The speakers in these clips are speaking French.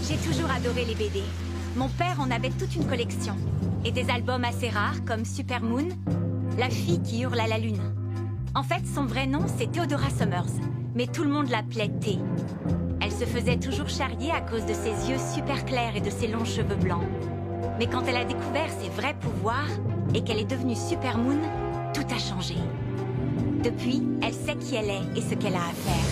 J'ai toujours adoré les BD. Mon père en avait toute une collection. Et des albums assez rares comme Super Moon, La fille qui hurle à la lune. En fait, son vrai nom, c'est Theodora Summers. Mais tout le monde l'appelait Thé. Elle se faisait toujours charrier à cause de ses yeux super clairs et de ses longs cheveux blancs. Mais quand elle a découvert ses vrais pouvoirs et qu'elle est devenue Super Moon, tout a changé. Depuis, elle sait qui elle est et ce qu'elle a à faire.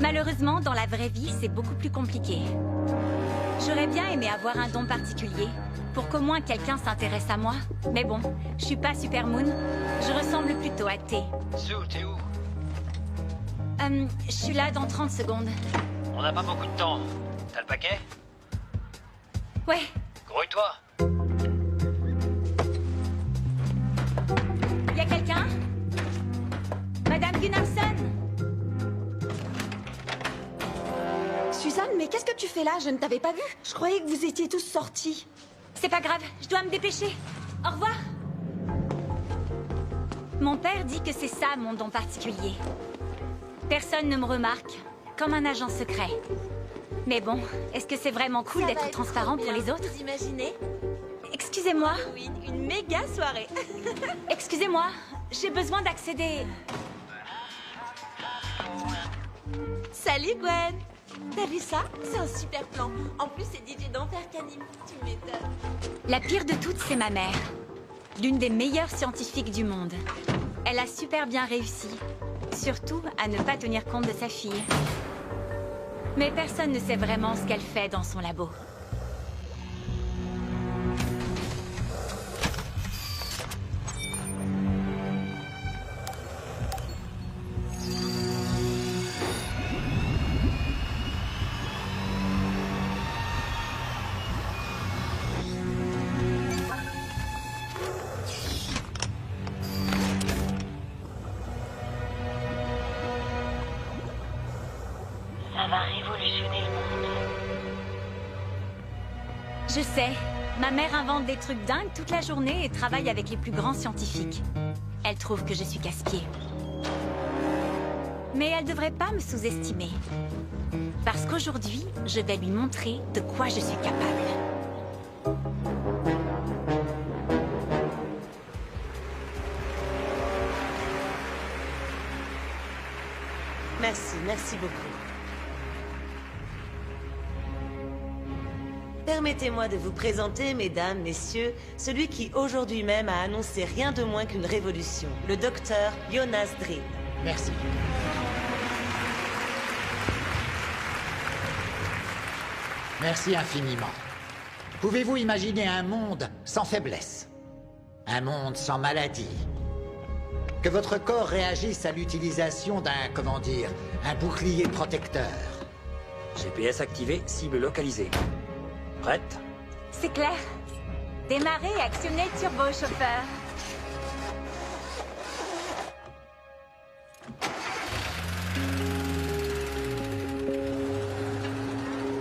Malheureusement, dans la vraie vie, c'est beaucoup plus compliqué. J'aurais bien aimé avoir un don particulier, pour qu'au moins quelqu'un s'intéresse à moi. Mais bon, je suis pas Super Moon, je ressemble plutôt à Thé. Sue, t'es où? Je suis là dans 30 secondes. On n'a pas beaucoup de temps. T'as le paquet? Ouais. Grouille-toi. Y a quelqu'un? Madame Gunnarsson? Suzanne, mais qu'est-ce que tu fais là? Je ne t'avais pas vue. Je croyais que vous étiez tous sortis. C'est pas grave, je dois me dépêcher. Au revoir. Mon père dit que c'est ça mon don particulier. Personne ne me remarque, comme un agent secret. Mais bon, est-ce que c'est vraiment cool d'être transparent pour les autres? Vous imaginez? Excusez-moi. Oui, une méga soirée. Excusez-moi, j'ai besoin d'accéder. Salut Gwen. T'as vu ça? C'est un super plan. En plus, c'est DJ d'Enfer Canim. Tu m'étonnes. La pire de toutes, c'est ma mère. L'une des meilleures scientifiques du monde. Elle a super bien réussi. Surtout à ne pas tenir compte de sa fille. Mais personne ne sait vraiment ce qu'elle fait dans son labo. Ça va révolutionner le monde. Je sais. Ma mère invente des trucs dingues toute la journée et travaille avec les plus grands scientifiques. Elle trouve que je suis casse-pied. Mais elle devrait pas me sous-estimer. Parce qu'aujourd'hui, je vais lui montrer de quoi je suis capable. Merci beaucoup. Permettez-moi de vous présenter, mesdames, messieurs, celui qui aujourd'hui même a annoncé rien de moins qu'une révolution, le docteur Jonas Drin. Merci. Merci infiniment. Pouvez-vous imaginer un monde sans faiblesse? Un monde sans maladie? Que votre corps réagisse à l'utilisation d'un, comment dire, un bouclier protecteur? GPS activé, cible localisée. Prête? C'est clair. Démarrer et actionner le turbo-chauffeur.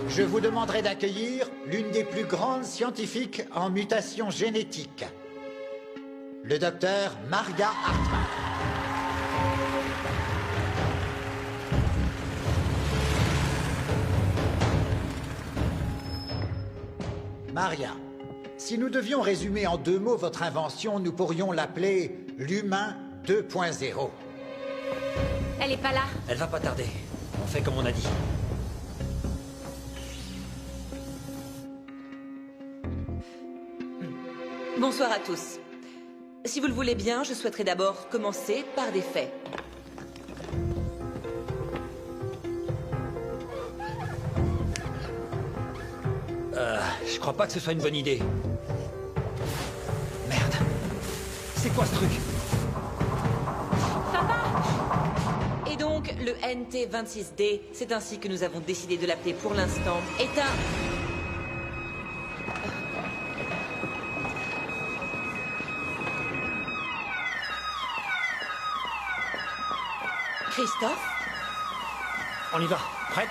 Je vous demanderai d'accueillir l'une des plus grandes scientifiques en mutation génétique. Le docteur Maria Hartmann. Maria, si nous devions résumer en 2 mots votre invention, nous pourrions l'appeler l'humain 2.0. Elle est pas là. Elle va pas tarder. On fait comme on a dit. Bonsoir à tous. Si vous le voulez bien, je souhaiterais d'abord commencer par des faits. Je crois pas que ce soit une bonne idée. Merde. C'est quoi ce truc? Et donc, le NT26D, c'est ainsi que nous avons décidé de l'appeler pour l'instant, est un... Christophe? On y va. Prête?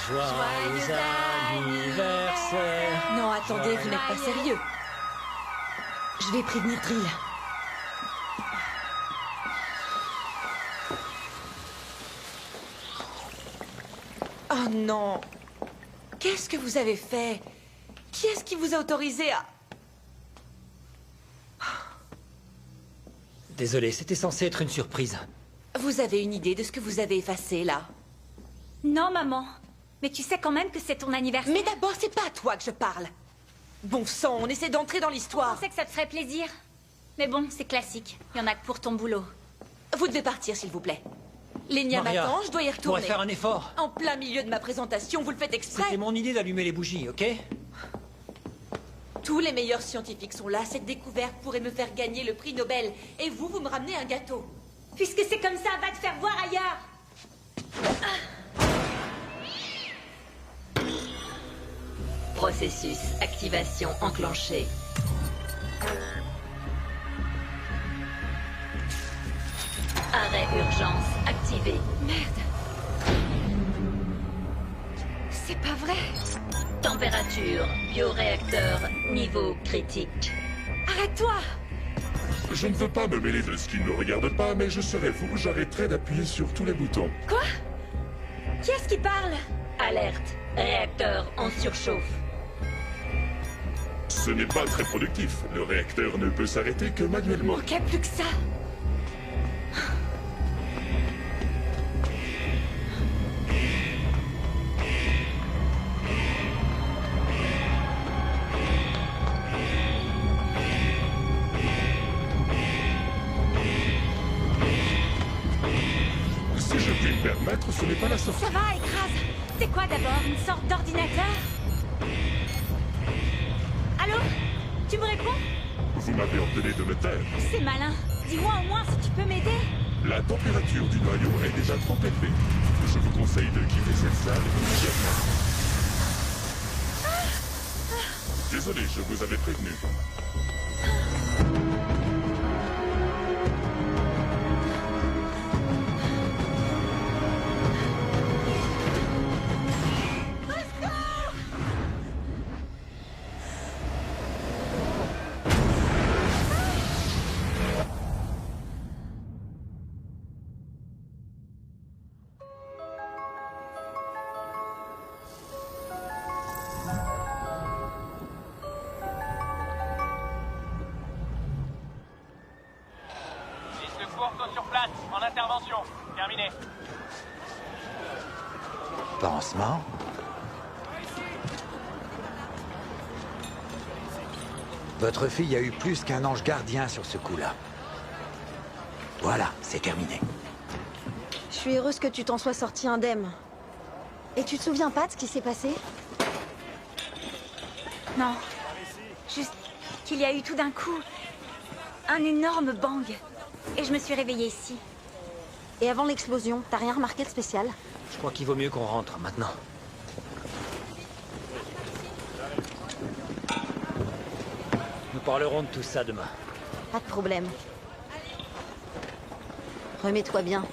Joyeux anniversaire. Non, attendez, vous n'êtes pas sérieux. Je vais prévenir Drill. Oh non! Qu'est-ce que vous avez fait? Qui est-ce qui vous a autorisé à... Désolé, c'était censé être une surprise. Vous avez une idée de ce que vous avez effacé, là? Non, maman. Mais tu sais quand même que c'est ton anniversaire. Mais d'abord, c'est pas à toi que je parle. Bon sang, on essaie d'entrer dans Je l'histoire. pensais que ça te ferait plaisir. Mais bon, c'est classique. Il y en a que pour ton boulot. Vous devez partir, s'il vous plaît. Lénia Maria, m'attend, je dois y Tu pourrais retourner. faire un effort. En plein milieu de ma présentation, vous le faites exprès. C'était mon idée d'allumer les bougies, ok? Tous les meilleurs scientifiques sont là. Cette découverte pourrait me faire gagner le prix Nobel. Et vous, vous me ramenez un gâteau. Puisque c'est comme ça, va te faire voir ailleurs. Processus activation enclenché. Arrêt urgence activé. C'est pas vrai. Température bioréacteur niveau critique. Arrête-toi. Je ne veux pas me mêler de ce qui ne me regarde pas, mais je serais vous, j'arrêterais d'appuyer sur tous les boutons. Quoi? Qui est-ce qui parle? Alerte. Réacteur en surchauffe. Ce n'est pas très productif. Le réacteur ne peut s'arrêter que manuellement. Manquait plus que ça. Si je puis me permettre, ce n'est pas la sortie. Ça va, écrase. C'est quoi d'abord? Une sorte d'ordinateur? Allô? Tu me réponds? Vous m'avez ordonné de me taire. C'est malin. Dis-moi au moins si tu peux m'aider. La température du noyau est déjà trop élevée. Je vous conseille de quitter cette salle immédiatement. Désolé, je vous avais prévenu. Sur place, en intervention. Terminé. Pansement. Votre fille a eu plus qu'un ange gardien sur ce coup-là. Voilà, c'est terminé. Je suis heureuse que tu t'en sois sorti indemne. Et tu te souviens pas de ce qui s'est passé? Non. Juste qu'il y a eu tout d'un coup un énorme bang. Et je me suis réveillée ici. Et avant l'explosion, t'as rien remarqué de spécial? Je crois qu'il vaut mieux qu'on rentre maintenant. Nous parlerons de tout ça demain. Pas de problème. Remets-toi bien.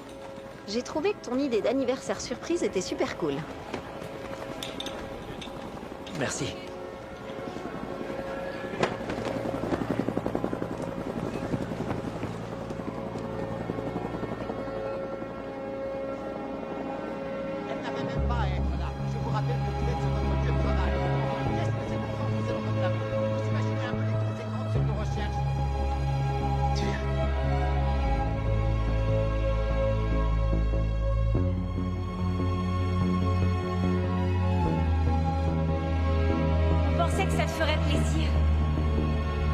J'ai trouvé que ton idée d'anniversaire surprise était super cool. Merci. Elle n'avait même pas à être là. Je vous rappelle que vous êtes sur notre lieu de travail. Qu'est-ce que c'est pourtant que nous allons réclamer? Vous imaginez un peu les conséquences sur nos recherches? On pensait que ça te ferait plaisir.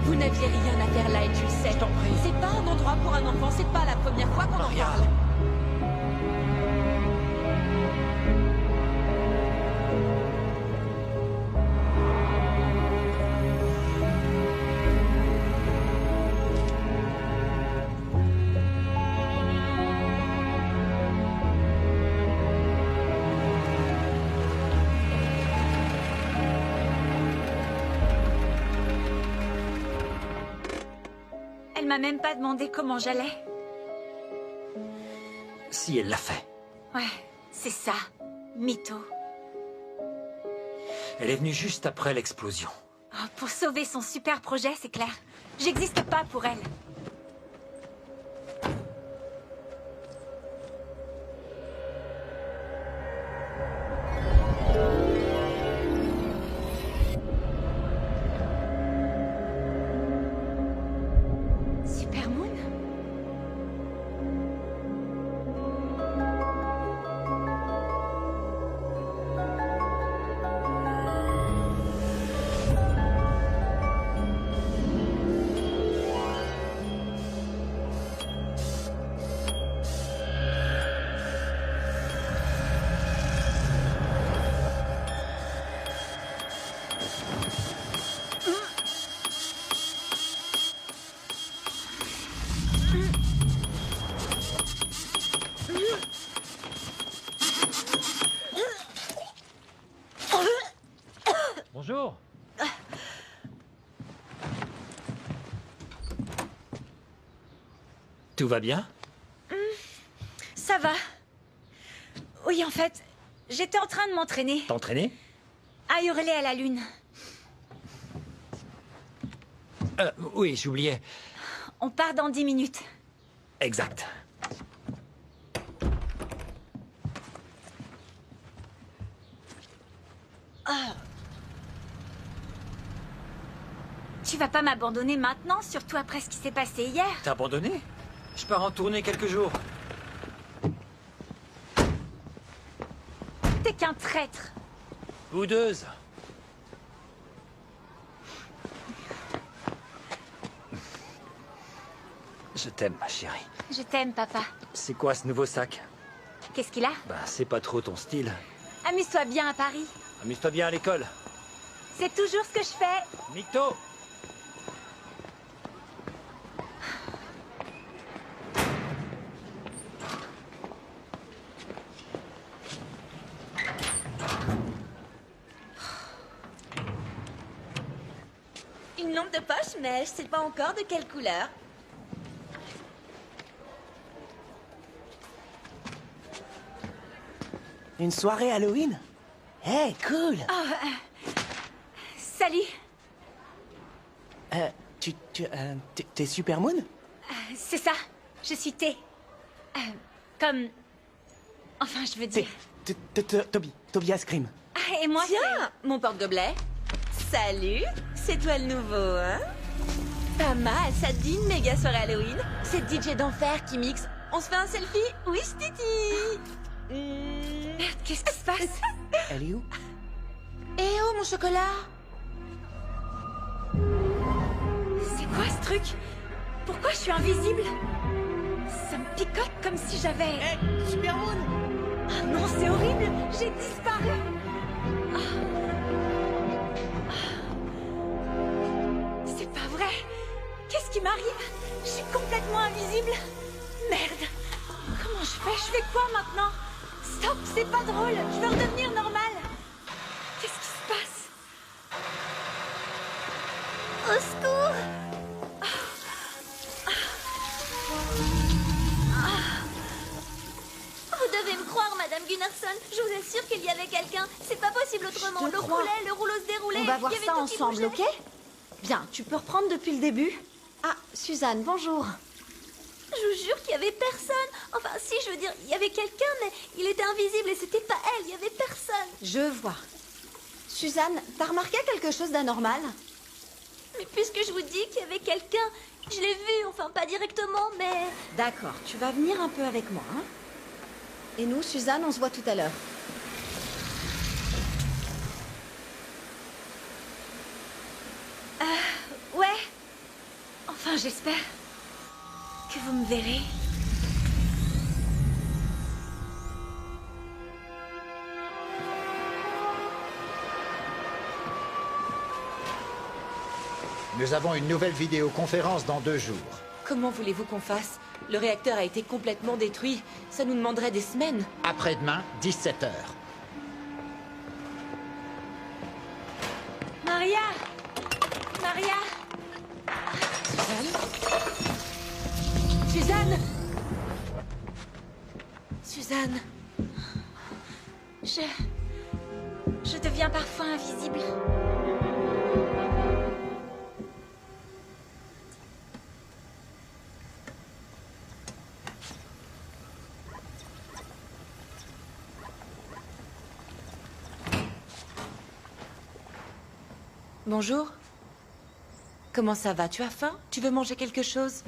Vous n'aviez rien à faire là et tu le sais. Je t'en prie. C'est pas un endroit pour un enfant, c'est pas la première fois qu'on en Maria. parle. Elle m'a même pas demandé comment j'allais. Si elle l'a fait. Ouais, c'est ça. Mytho. Elle est venue juste après l'explosion. Oh, pour sauver son super projet, c'est clair. J'existe pas pour elle. Supermoon? Bonjour. Tout va bien? Ça va. Oui, en fait, j'étais en train de m'entraîner. T'entraîner? À hurler à la lune. Oui, j'oubliais. On part dans 10 minutes. Exact. Tu vas pas m'abandonner maintenant, surtout après ce qui s'est passé hier. T'as abandonné? Je pars en tournée quelques jours. T'es qu'un traître. Boudeuse. Je t'aime, ma chérie. Je t'aime, papa. C'est quoi ce nouveau sac? Qu'est-ce qu'il a? Bah, c'est pas trop ton style. Amuse-toi bien à Paris. Amuse-toi bien à l'école. C'est toujours ce que je fais. Mytho! Une lampe de poche, mais je sais pas encore de quelle couleur. Une soirée Halloween? Hey, cool! Salut. T'es Supermoon? C'est ça. Je suis T. Comme... Enfin, je veux dire... Tobias Grimm. Ah, et moi, Tiens, mon porte-gobelet. Salut, c'est toi le nouveau, hein? Pas mal, ça te dit une méga soirée Halloween? C'est DJ d'enfer qui mixe. On se fait un selfie? Oui, Titi. Merde, qu'est-ce qui se passe? Elle est où? Eh oh, mon chocolat! C'est quoi ce truc? Pourquoi je suis invisible? Ça me picote comme si j'avais... Hey, Supermoon! Ah non, c'est horrible. J'ai disparu. C'est pas vrai. Qu'est-ce qui m'arrive? Je suis complètement invisible. Merde. Comment je fais? Je fais quoi maintenant? Stop, c'est pas drôle. Je veux redevenir normale. Qu'est-ce qui se passe? Au secours! Vous devez me croire, Madame Gunnarsson. Je vous assure qu'il y avait quelqu'un. C'est pas possible autrement. Le roulait, le rouleau se déroulait. On va voir il y avait ça tout qui ensemble, bougeait. ok? Bien, tu peux reprendre depuis le début. Ah, Suzanne, bonjour. Je vous jure qu'il y avait personne. Enfin, si, je veux dire, il y avait quelqu'un, mais il était invisible et c'était pas elle. Il y avait personne. Je vois. Suzanne, t'as remarqué quelque chose d'anormal? Mais puisque je vous dis qu'il y avait quelqu'un, je l'ai vu. Enfin, pas directement, mais... D'accord, tu vas venir un peu avec moi, hein? Et nous, Suzanne, on se voit tout à l'heure. Ouais. Enfin, j'espère que vous me verrez. Nous avons une nouvelle vidéoconférence dans 2 jours. Comment voulez-vous qu'on fasse? Le réacteur a été complètement détruit. Ça nous demanderait des semaines. Après-demain, 17h. Maria! Maria! Suzanne? Suzanne. Je deviens parfois invisible. Bonjour. Comment ça va? Tu as faim? Tu veux manger quelque chose?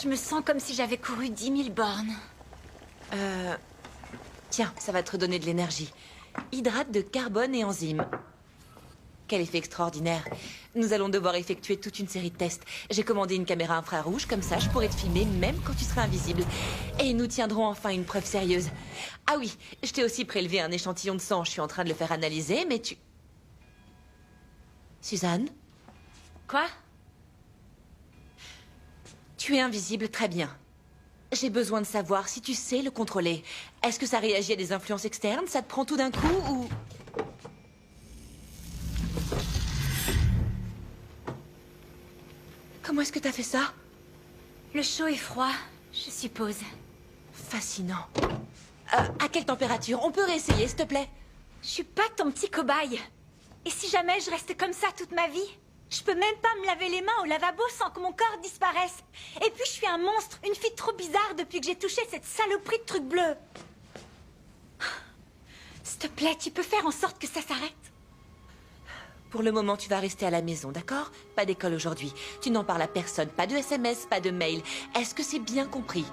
Je me sens comme si j'avais couru 10 000 bornes. Tiens, ça va te redonner de l'énergie. Hydrate de carbone et enzymes. Quel effet extraordinaire. Nous allons devoir effectuer toute une série de tests. J'ai commandé une caméra infrarouge, comme ça je pourrai te filmer même quand tu seras invisible. Et nous tiendrons enfin une preuve sérieuse. Ah oui, je t'ai aussi prélevé un échantillon de sang. Je suis en train de le faire analyser, mais tu... Suzanne? Quoi? Tu es invisible, très bien. J'ai besoin de savoir si tu sais le contrôler. Est-ce que ça réagit à des influences externes? Ça te prend tout d'un coup ou... Comment est-ce que t'as fait ça? Le chaud et froid, je suppose. Fascinant. À quelle température? On peut réessayer, s'il te plaît? Je suis pas ton petit cobaye. Et si jamais je reste comme ça toute ma vie? Je peux même pas me laver les mains au lavabo sans que mon corps disparaisse. Et puis je suis un monstre, une fille trop bizarre depuis que j'ai touché cette saloperie de truc bleu. S'il te plaît, tu peux faire en sorte que ça s'arrête? Pour le moment, tu vas rester à la maison, d'accord? Pas d'école aujourd'hui. Tu n'en parles à personne. Pas de SMS, pas de mail. Est-ce que c'est bien compris?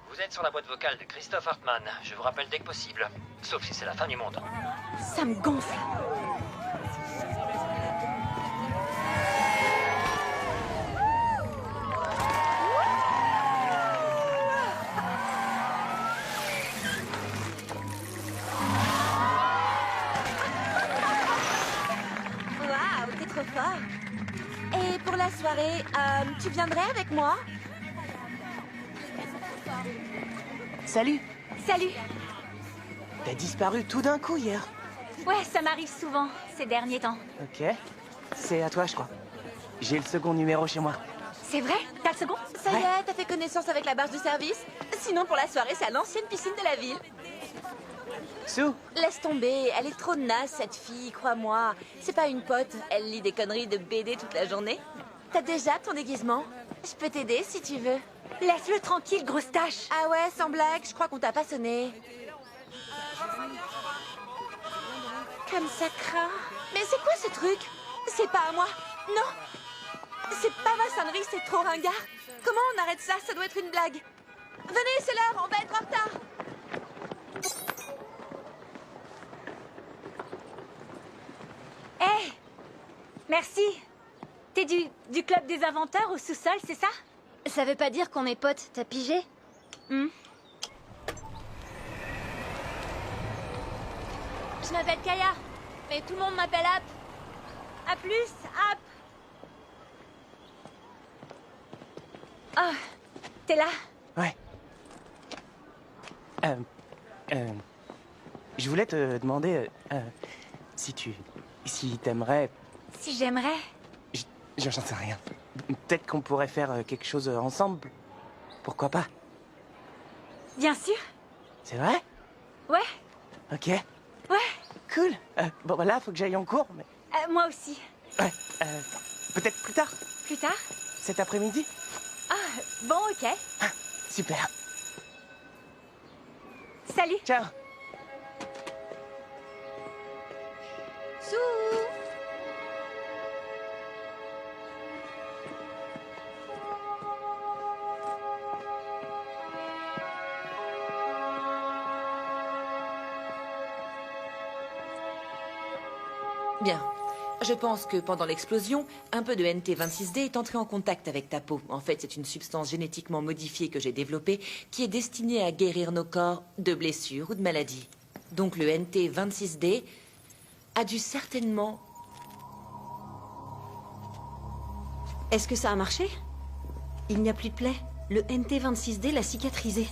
Vous êtes sur la boîte vocale de Christophe Hartmann. Je vous rappelle dès que possible. Sauf si c'est la fin du monde. Ça me gonfle. Waouh, t'es trop fort. Et pour la soirée, tu viendrais avec moi? Salut. Salut. T'as disparu tout d'un coup hier. Ouais, ça m'arrive souvent, ces derniers temps. Ok. C'est à toi, je crois. J'ai le second numéro chez moi. C'est vrai? T'as le second? Ça y est, t'as fait connaissance avec la barge du service? Sinon, pour la soirée, c'est à l'ancienne piscine de la ville. Sue. Laisse tomber, elle est trop naze, cette fille, crois-moi. C'est pas une pote, elle lit des conneries de BD toute la journée. T'as déjà ton déguisement? Je peux t'aider si tu veux. Laisse-le tranquille, grosse tâche. Ah ouais, sans blague, je crois qu'on t'a pas sonné. Comme ça craint. Mais c'est quoi ce truc? C'est pas à moi. Non. C'est pas ma sonnerie, c'est trop ringard. Comment on arrête ça? Ça doit être une blague. Venez, c'est l'heure, on va être en retard. Hé! Merci. T'es du club des inventeurs au sous-sol, c'est ça? Ça veut pas dire qu'on est potes, t'as pigé? Hmm. Je m'appelle Kaya, mais tout le monde m'appelle App. À plus, App. Ah, t'es là? Ouais. Je voulais te demander si t'aimerais... Si j'aimerais? J'en sais rien. Peut-être qu'on pourrait faire quelque chose ensemble. Pourquoi pas? Bien sûr. C'est vrai? Ouais. Ok. Ouais. Cool. Bon, bah là, faut que j'aille en cours, mais... Moi aussi. Ouais. Peut-être plus tard? Plus tard? Cet après-midi? Ah, bon, ok. Ah, super. Salut. Ciao. Sou. Bien. Je pense que pendant l'explosion, un peu de NT26D est entré en contact avec ta peau. En fait, c'est une substance génétiquement modifiée que j'ai développée qui est destinée à guérir nos corps de blessures ou de maladies. Donc le NT26D a dû certainement... Est-ce que ça a marché? Il n'y a plus de plaie. Le NT26D l'a cicatrisé.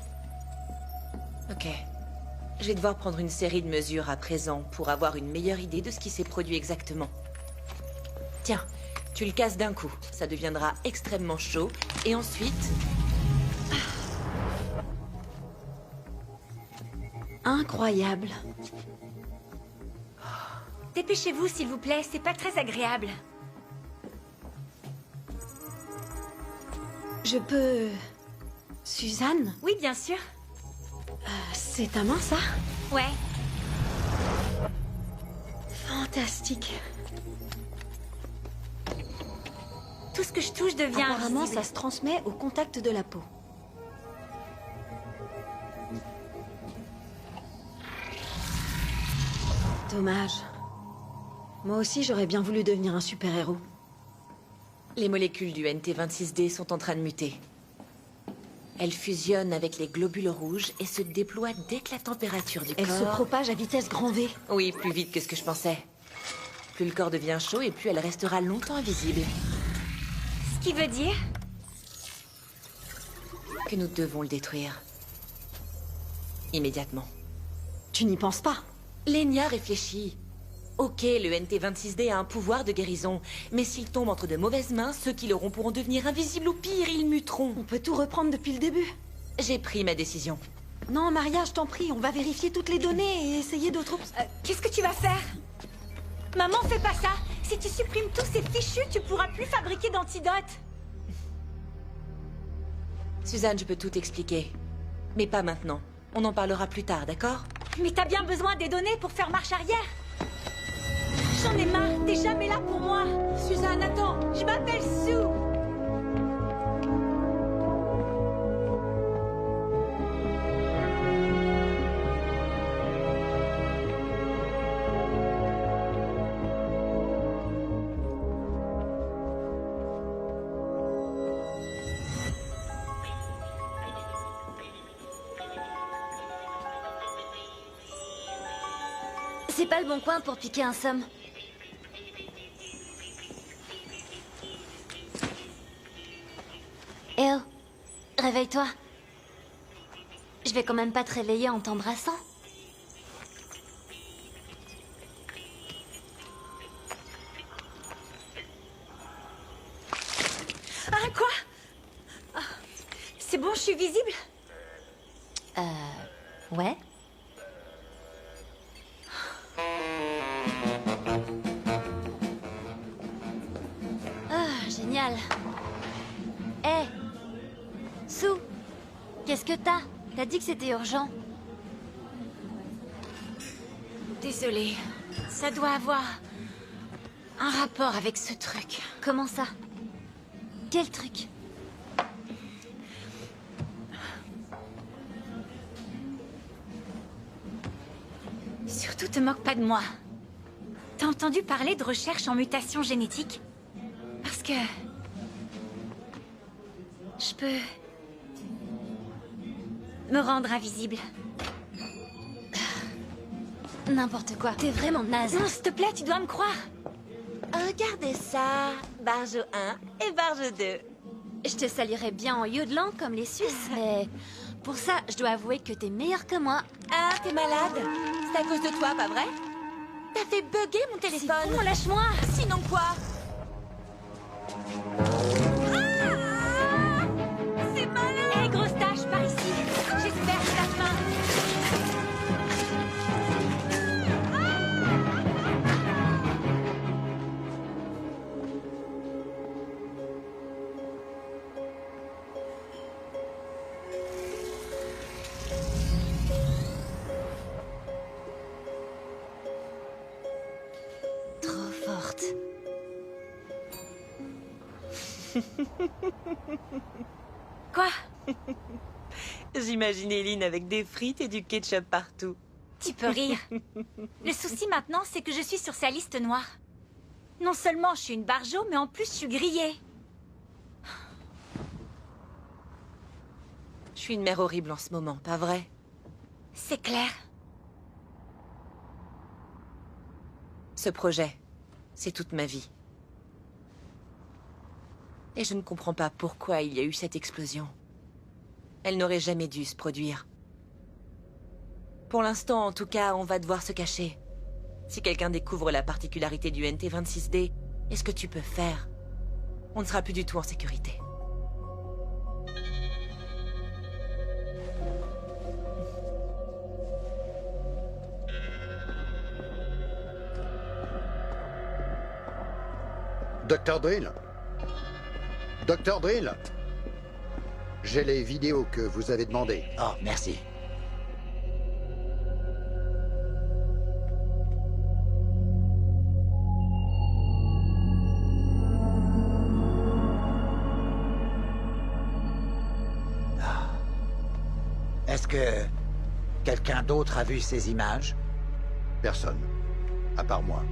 Ok. Je vais devoir prendre une série de mesures à présent pour avoir une meilleure idée de ce qui s'est produit exactement. Tiens, tu le casses d'un coup. Ça deviendra extrêmement chaud. Et ensuite... Incroyable. Dépêchez-vous, s'il vous plaît, c'est pas très agréable. Je peux... Suzanne? Oui, bien sûr. C'est ta main, ça? Ouais. Fantastique. Tout ce que je touche devient Apparemment, invisible. ça se transmet au contact de la peau. Dommage. Moi aussi, j'aurais bien voulu devenir un super-héros. Les molécules du NT26D sont en train de muter. Elles fusionnent avec les globules rouges et se déploient dès que la température du Elle se corps... propage à vitesse grand V. Oui, plus vite que ce que je pensais. Plus le corps devient chaud et plus elle restera longtemps invisible. Ce qui veut dire... Que nous devons le détruire. Immédiatement. Tu n'y penses pas? Lenya réfléchit. Ok, le NT26D a un pouvoir de guérison, mais s'il tombe entre de mauvaises mains, ceux qui l'auront pourront devenir invisibles ou pire, ils muteront. On peut tout reprendre depuis le début. J'ai pris ma décision. Non, Maria, je t'en prie, on va vérifier toutes les données et essayer d'autres... Qu'est-ce que tu vas faire? Maman, fais pas ça! Si tu supprimes tous ces fichus, tu pourras plus fabriquer d'antidotes. Suzanne, je peux tout expliquer. Mais pas maintenant. On en parlera plus tard, d'accord? Mais t'as bien besoin des données pour faire marche arrière. J'en ai marre, t'es jamais là pour moi. Suzanne, attends, je m'appelle Sue. C'est pas le bon coin pour piquer un somme. Eh oh, réveille-toi. Je vais quand même pas te réveiller en t'embrassant. Ah, quoi? Ah, c'est bon, je suis visible? Ouais. Ah, génial. Eh, Sue, qu'est-ce que t'as? T'as dit que c'était urgent. Désolée, ça doit avoir un rapport avec ce truc. Comment ça? Quel truc? Surtout te moque pas de moi. T'as entendu parler de recherche en mutation génétique? Parce que... je peux... me rendre invisible. N'importe quoi. T'es vraiment naze. Non, s'il te plaît, tu dois me croire. Regardez ça. Barge 1 et Barge 2. Je te saluerais bien en yodelant comme les Suisses, mais... pour ça, je dois avouer que t'es meilleur que moi. Ah, t'es malade? C'est à cause de toi, pas vrai? T'as fait bugger mon téléphone. C'est bon, lâche-moi. Sinon quoi? C'est malin. Hé, grosse tâche, par ici. J'espère que t'as faim. Trop forte. Quoi? J'imaginais Lynn avec des frites et du ketchup partout. Tu peux rire. Le souci maintenant, c'est que je suis sur sa liste noire. Non seulement je suis une barjo, mais en plus je suis grillée. Je suis une mère horrible en ce moment, pas vrai? C'est clair. Ce projet, c'est toute ma vie. Et je ne comprends pas pourquoi il y a eu cette explosion. Elle n'aurait jamais dû se produire. Pour l'instant, en tout cas, on va devoir se cacher. Si quelqu'un découvre la particularité du NT26D, et ce que tu peux faire, on ne sera plus du tout en sécurité. Dr. Drill? Dr. Drill? J'ai les vidéos que vous avez demandées. Oh, merci. Est-ce que quelqu'un d'autre a vu ces images? Personne, à part moi.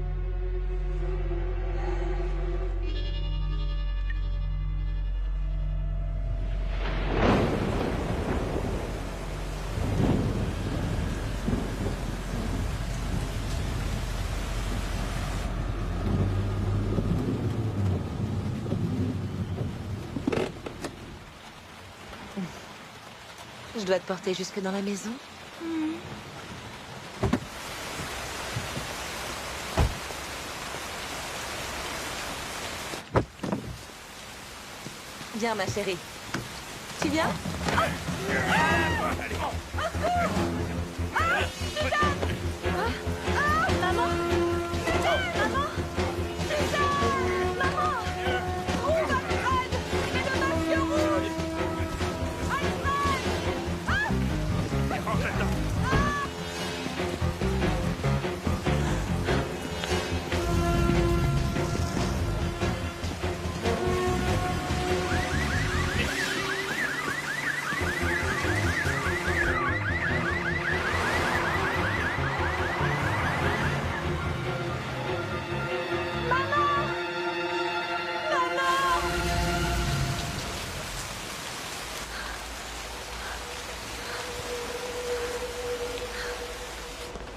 Je dois te porter jusque dans la maison. Viens, ma chérie. Tu viens? Maman! Maman! Suzanne! Maman! Trouve Alfred! C'est le masque rouge!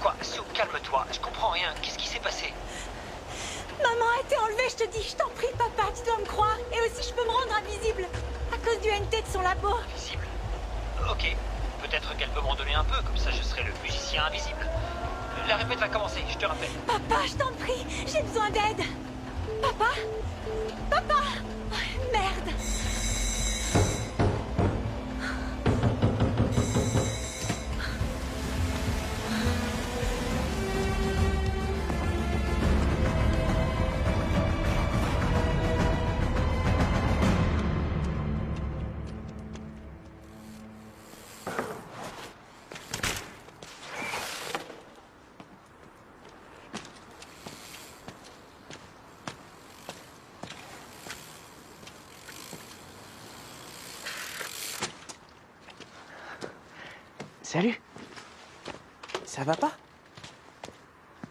Quoi, Sue, calme-toi. Je comprends rien. Qu'est-ce qui s'est passé? Maman a été enlevée, je te dis. Je t'en prie, papa, tu dois me croire. Et aussi, je peux me rendre invisible. À cause du NT de son labo. Invisible? Ok. Peut-être qu'elle peut m'en donner un peu, comme ça je serai le musicien invisible. La répète va commencer, je te rappelle. Papa, je t'en prie, j'ai besoin d'aide. Papa? Papa? Oh, merde. Salut. Ça va pas?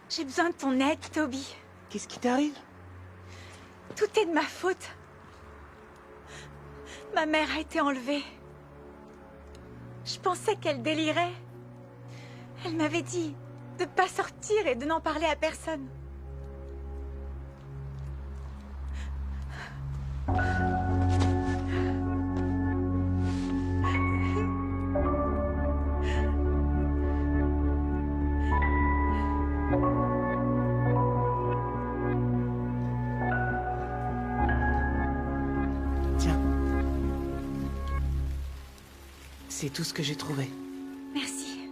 J'ai besoin de ton aide, Toby. Qu'est-ce qui t'arrive? Tout est de ma faute. Ma mère a été enlevée. Je pensais qu'elle délirait. Elle m'avait dit de pas sortir et de n'en parler à personne. C'est tout ce que j'ai trouvé. Merci.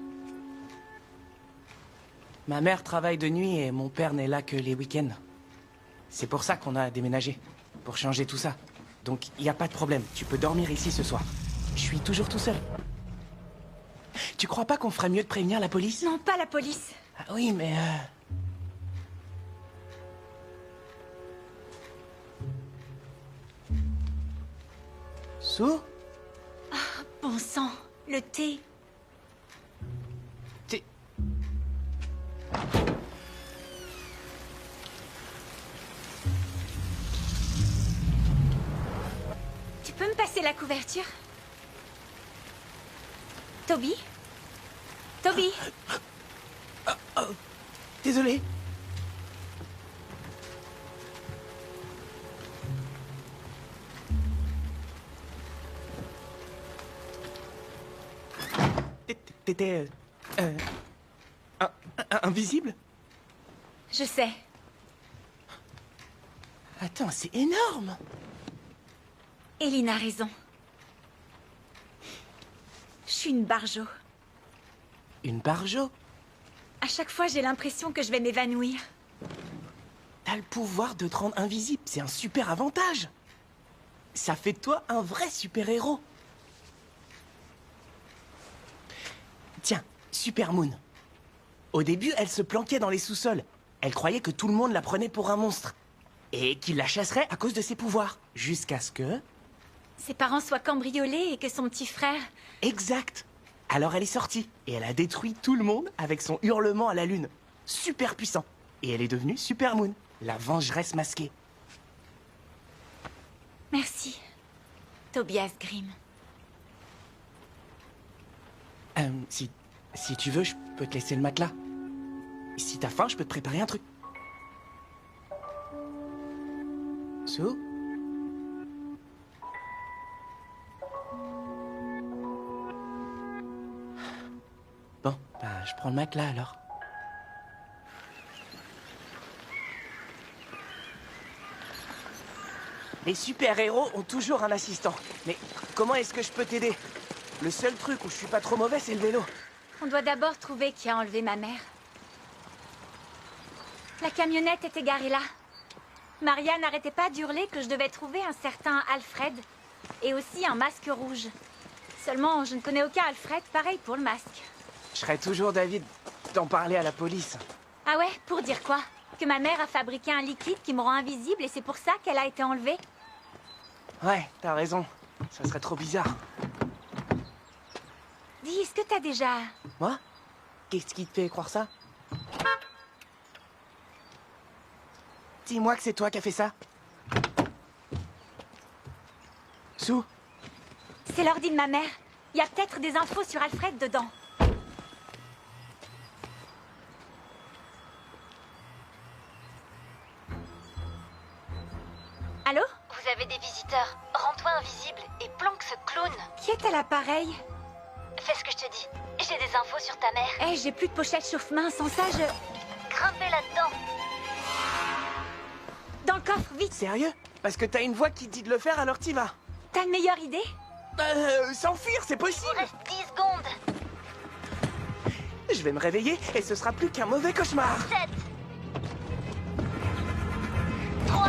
Ma mère travaille de nuit et mon père n'est là que les week-ends. C'est pour ça qu'on a déménagé. Pour changer tout ça. Donc, il n'y a pas de problème. Tu peux dormir ici ce soir. Je suis toujours tout seul. Tu crois pas qu'on ferait mieux de prévenir la police? Non, pas la police. Ah oui, mais... Sue? Ah, bon sang, le thé. Thé... Tu peux me passer la couverture? Toby? Toby? Désolé. T'étais... Invisible? Je sais. Attends, c'est énorme! Eileen a raison. Je suis une barjo. Une barjo? À chaque fois, j'ai l'impression que je vais m'évanouir. T'as le pouvoir de te rendre invisible, c'est un super avantage! Ça fait de toi un vrai super-héros! Tiens, Super Moon. Au début, elle se planquait dans les sous-sols. Elle croyait que tout le monde la prenait pour un monstre. Et qu'il la chasserait à cause de ses pouvoirs. Jusqu'à ce que... Ses parents soient cambriolés et que son petit frère... Exact! Alors elle est sortie, et elle a détruit tout le monde avec son hurlement à la lune. Super puissant. Et elle est devenue Super Moon, la vengeresse masquée. Merci, Tobias Grimm. Si tu veux, je peux te laisser le matelas. Si t'as faim, je peux te préparer un truc. Sue? Bon, bah, je prends le matelas alors. Les super-héros ont toujours un assistant. Mais comment est-ce que je peux t'aider? Le seul truc où je suis pas trop mauvais, c'est le vélo. On doit d'abord trouver qui a enlevé ma mère. La camionnette était garée là. Maria n'arrêtait pas d'hurler que je devais trouver un certain Alfred. Et aussi un masque rouge. Seulement, je ne connais aucun Alfred, pareil pour le masque. Je serais toujours d'avis d'en parler à la police. Ah ouais? Pour dire quoi? Que ma mère a fabriqué un liquide qui me rend invisible et c'est pour ça qu'elle a été enlevée? Ouais, t'as raison. Ça serait trop bizarre. Dis, est-ce que t'as déjà... Moi? Qu'est-ce qui te fait croire ça? Dis-moi que c'est toi qui as fait ça. Sue? C'est l'ordi de ma mère. Il y a peut-être des infos sur Alfred dedans. Allô? Vous avez des visiteurs. Rends-toi invisible et planque ce clown. Qui est à l'appareil? Fais ce que je te dis. J'ai des infos sur ta mère. Eh, j'ai plus de pochette chauffe-main. Sans ça, je... Grimpez là-dedans. Dans le coffre, vite. Sérieux? Parce que t'as une voix qui te dit de le faire, alors t'y vas. T'as une meilleure idée? S'enfuir, c'est possible. Il reste 10 secondes. Je vais me réveiller et ce sera plus qu'un mauvais cauchemar. 7. 3.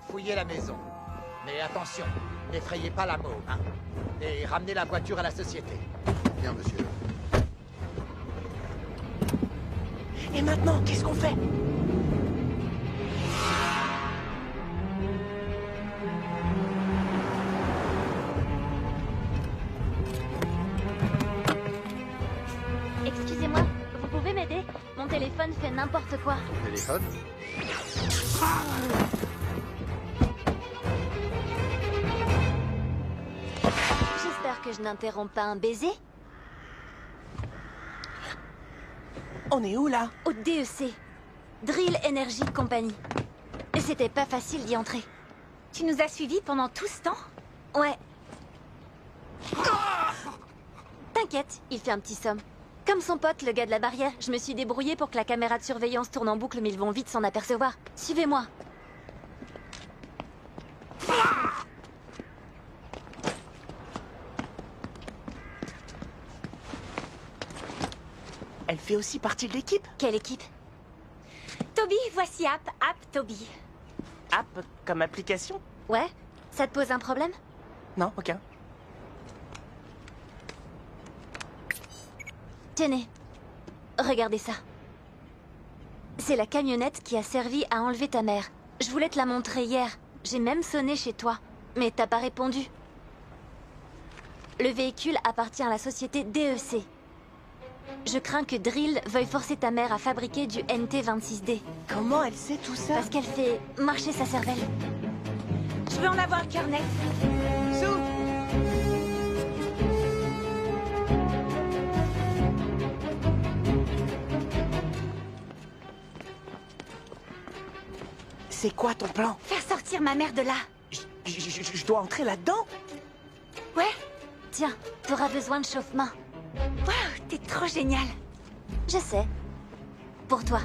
Fouillez la maison. Mais attention, n'effrayez pas la môme, hein. Et ramenez la voiture à la société. Bien, monsieur. Et maintenant, qu'est-ce qu'on fait? Excusez-moi, vous pouvez m'aider? Mon téléphone fait n'importe quoi. Téléphone? J'espère que je n'interromps pas un baiser. On est où, là? Au DEC. Drill Energy Company. Et c'était pas facile d'y entrer. Tu nous as suivis pendant tout ce temps? Ouais. T'inquiète, il fait un petit somme. Comme son pote, le gars de la barrière, je me suis débrouillée pour que la caméra de surveillance tourne en boucle, mais ils vont vite s'en apercevoir. Suivez-moi. Elle fait aussi partie de l'équipe? Quelle équipe? Toby, voici App Toby. App comme application? Ouais? Ça te pose un problème? Non, aucun. Tenez. Regardez ça. C'est la camionnette qui a servi à enlever ta mère. Je voulais te la montrer hier. J'ai même sonné chez toi. Mais t'as pas répondu. Le véhicule appartient à la société DEC. Je crains que Drill veuille forcer ta mère à fabriquer du NT26D. Comment elle sait tout ça? Parce qu'elle fait marcher sa cervelle. Je veux en avoir cœur net. Sue! C'est quoi ton plan? Faire sortir sortir ma mère de là. Je dois entrer là-dedans? Ouais. Tiens, t'auras besoin de chauffe-main. Waouh, t'es trop génial. Je sais. Pour toi.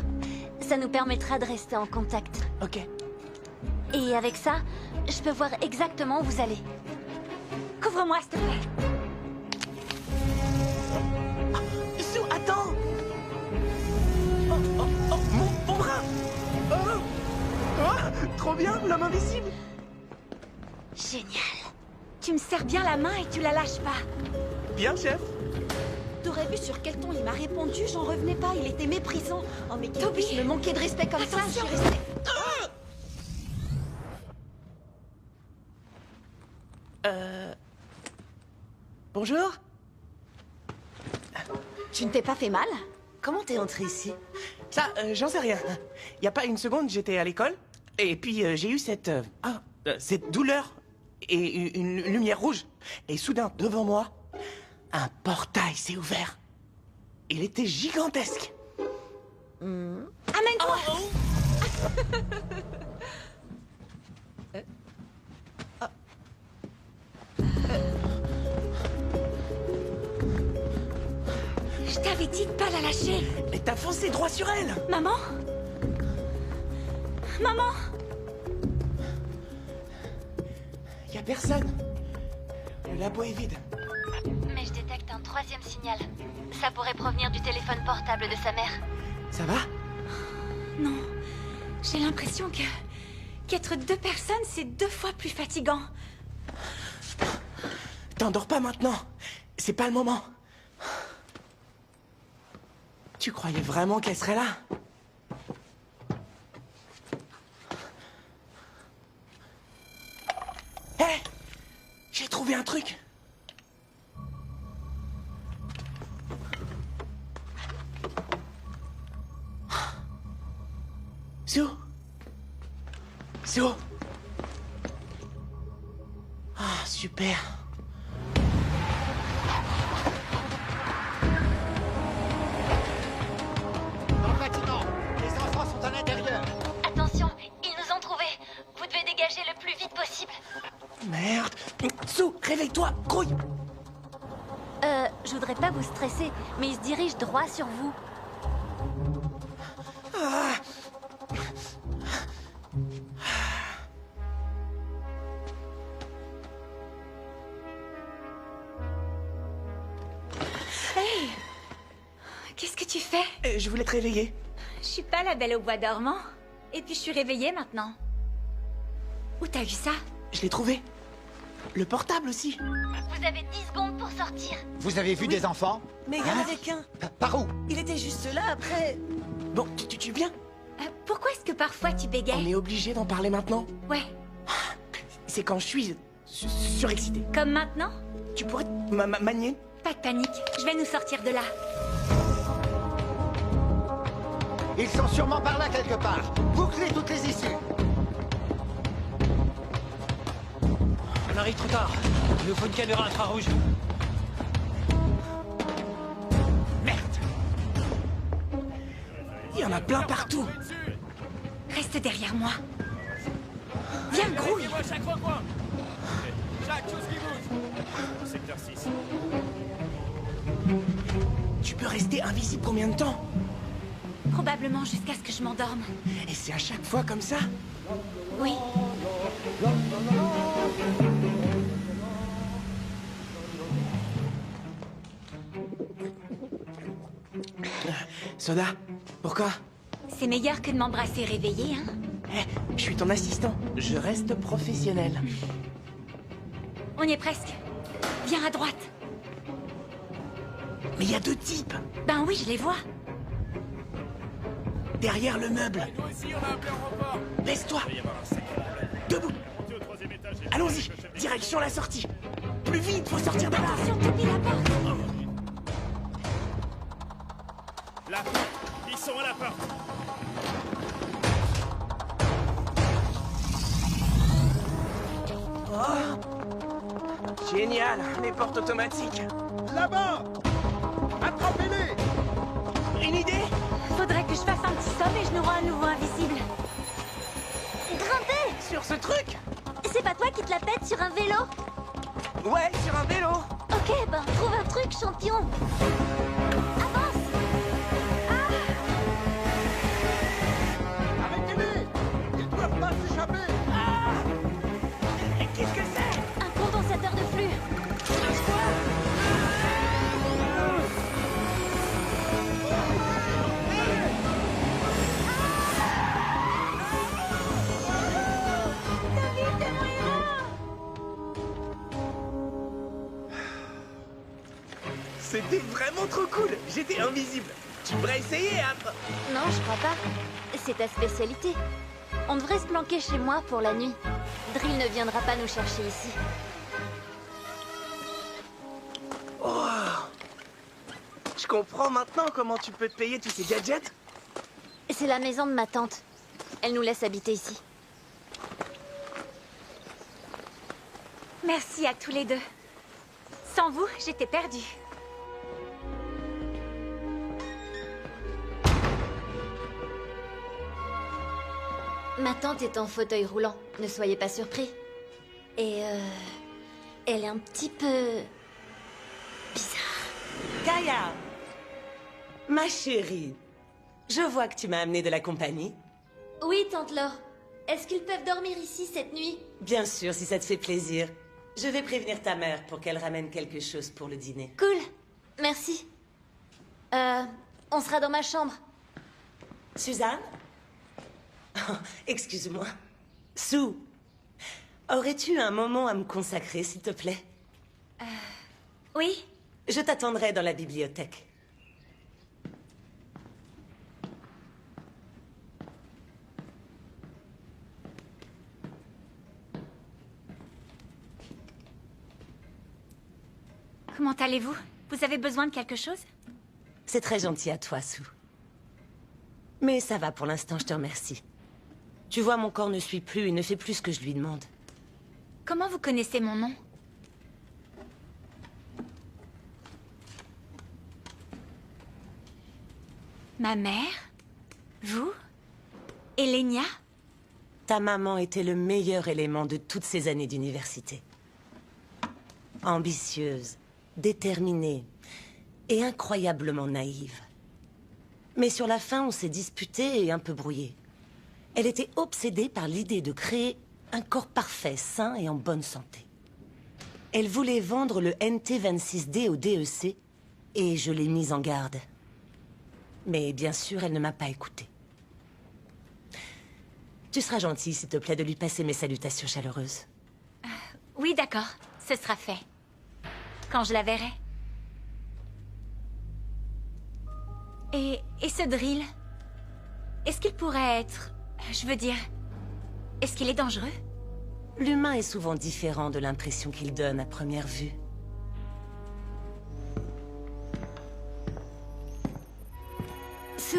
Ça nous permettra de rester en contact. Ok. Et avec ça, je peux voir exactement où vous allez. Couvre-moi, s'il te plaît. Sue, attends! Oh, mon bras! Trop bien, l'homme invisible! Génial. Tu me serres bien la main et tu la lâches pas. Bien, chef. T'aurais vu sur quel ton il m'a répondu, j'en revenais pas, il était méprisant. Oh mais Toby, je me manquais de respect comme ça, je suis attention. restée... Bonjour? Tu ne t'es pas fait mal? Comment t'es entré ici? Ça, j'en sais rien. Il y a pas une seconde, j'étais à l'école, et puis j'ai eu cette douleur et une lumière rouge. Et soudain, devant moi, un portail s'est ouvert. Il était gigantesque. Amène-toi. Je t'avais dit de pas la lâcher. Mais t'as foncé droit sur elle. Maman? Maman? Y a personne. Le labo est vide. Mais je détecte un troisième signal. Ça pourrait provenir du téléphone portable de sa mère. Ça va? Non. J'ai l'impression qu'être deux personnes, c'est 2 fois plus fatigant. T'endors pas maintenant. C'est pas le moment. Tu croyais vraiment qu'elle serait là? Hé! J'ai trouvé un truc. Sue? Sue? Ah, super. Dans le bâtiment, les enfants sont à l'intérieur. Attention, ils nous ont trouvés. Vous devez dégager le plus vite possible. Merde. Sue, réveille-toi, grouille. Je voudrais pas vous stresser, mais ils se dirigent droit sur vous. Ah. Hey! Qu'est-ce que tu fais? Je voulais te réveiller. Je suis pas la belle au bois dormant. Et puis je suis réveillée maintenant. Où t'as vu ça? Je l'ai trouvé. Le portable aussi. Vous avez 10 secondes pour sortir. Vous avez vu des enfants? Mais il y en avait qu'un. Par où? Il était juste là, après... Bon, tu viens? Pourquoi est-ce que parfois tu bégayes? On est obligé d'en parler maintenant? Ouais. C'est quand je suis surexcité. Comme maintenant? Tu pourrais manier? Pas de panique, je vais nous sortir de là. Ils sont sûrement par là quelque part. Bouclez toutes les issues. On arrive trop tard. Il nous faut une caméra infrarouge. Merde! Il y en a plein partout. Reste derrière moi. Viens, grouille. Chaque recoin. Chaque chose qui bouge. Au secteur 6. Tu peux rester invisible combien de temps? Probablement jusqu'à ce que je m'endorme. Et c'est à chaque fois comme ça? Oui. Soda, pourquoi? C'est meilleur que de m'embrasser réveillée, hein? Je suis ton assistant. Je reste professionnel. On y est presque. Viens à droite. Mais il y a 2 types. Ben oui, je les vois. Derrière le meuble. Nous aussi, on a appelé en renfort. Laisse-toi. Il va y avoir un sacré problème. Debout. Montez au 3e étage et- Allons-y. Direction la sortie. Plus vite, faut sortir de là. Attention, Toby, la porte. Là, ils sont à la porte. Génial, les portes automatiques. Là-bas! Attrapez-les! Une idée? Faudrait que je fasse un petit somme et je nous rends à nouveau invisible. Grimpez! sur ce truc? C'est pas toi qui te la pètes sur un vélo? Ouais, sur un vélo. Ok, ben trouve un truc, champion. Avance. Arrêtez-les! Ils doivent pas s'échapper! Qu'est-ce que c'est? Un condensateur de flux. C'était vraiment trop cool. J'étais invisible. Tu devrais essayer, hein? Non, je crois pas. C'est ta spécialité. On devrait se planquer chez moi pour la nuit. Drill ne viendra pas nous chercher ici. Oh. Je comprends maintenant comment tu peux te payer tous ces gadgets. C'est la maison de ma tante. Elle nous laisse habiter ici. Merci à tous les deux. Sans vous, j'étais perdue. Ma tante est en fauteuil roulant, ne soyez pas surpris. Et elle est un petit peu... bizarre. Gaïa! Ma chérie, je vois que tu m'as amené de la compagnie. Oui, tante Laure. Est-ce qu'ils peuvent dormir ici cette nuit? Bien sûr, si ça te fait plaisir. Je vais prévenir ta mère pour qu'elle ramène quelque chose pour le dîner. Cool. Merci. On sera dans ma chambre. Suzanne? Oh, excuse-moi. Sue, aurais-tu un moment à me consacrer, s'il te plaît? Oui. Je t'attendrai dans la bibliothèque. Comment allez-vous? Vous avez besoin de quelque chose? C'est très gentil à toi, Sue. Mais ça va pour l'instant, je te remercie. Tu vois, mon corps ne suit plus et ne fait plus ce que je lui demande. Comment vous connaissez mon nom? Ma mère? Vous? Elenia? Ta maman était le meilleur élément de toutes ces années d'université. Ambitieuse, déterminée et incroyablement naïve. Mais sur la fin, on s'est disputé et un peu brouillé. Elle était obsédée par l'idée de créer un corps parfait, sain et en bonne santé. Elle voulait vendre le NT26D au DEC et je l'ai mise en garde. Mais bien sûr, elle ne m'a pas écoutée. Tu seras gentil, s'il te plaît, de lui passer mes salutations chaleureuses. Oui, d'accord. Ce sera fait. Quand je la verrai. Et ce drill? Est-ce qu'il pourrait être... Je veux dire... Est-ce qu'il est dangereux? L'humain est souvent différent de l'impression qu'il donne à première vue. Sue.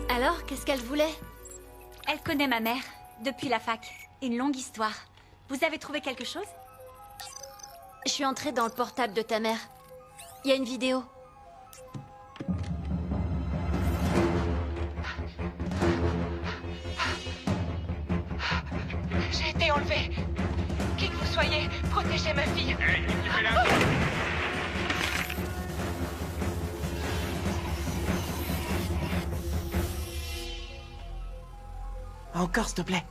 Alors, qu'est-ce qu'elle voulait? Elle connaît ma mère, depuis la fac. Une longue histoire. Vous avez trouvé quelque chose? Je suis entrée dans le portable de ta mère. Il y a une vidéo. J'ai été enlevée. Qui que vous soyez, protégez ma fille. Encore, s'il te plaît.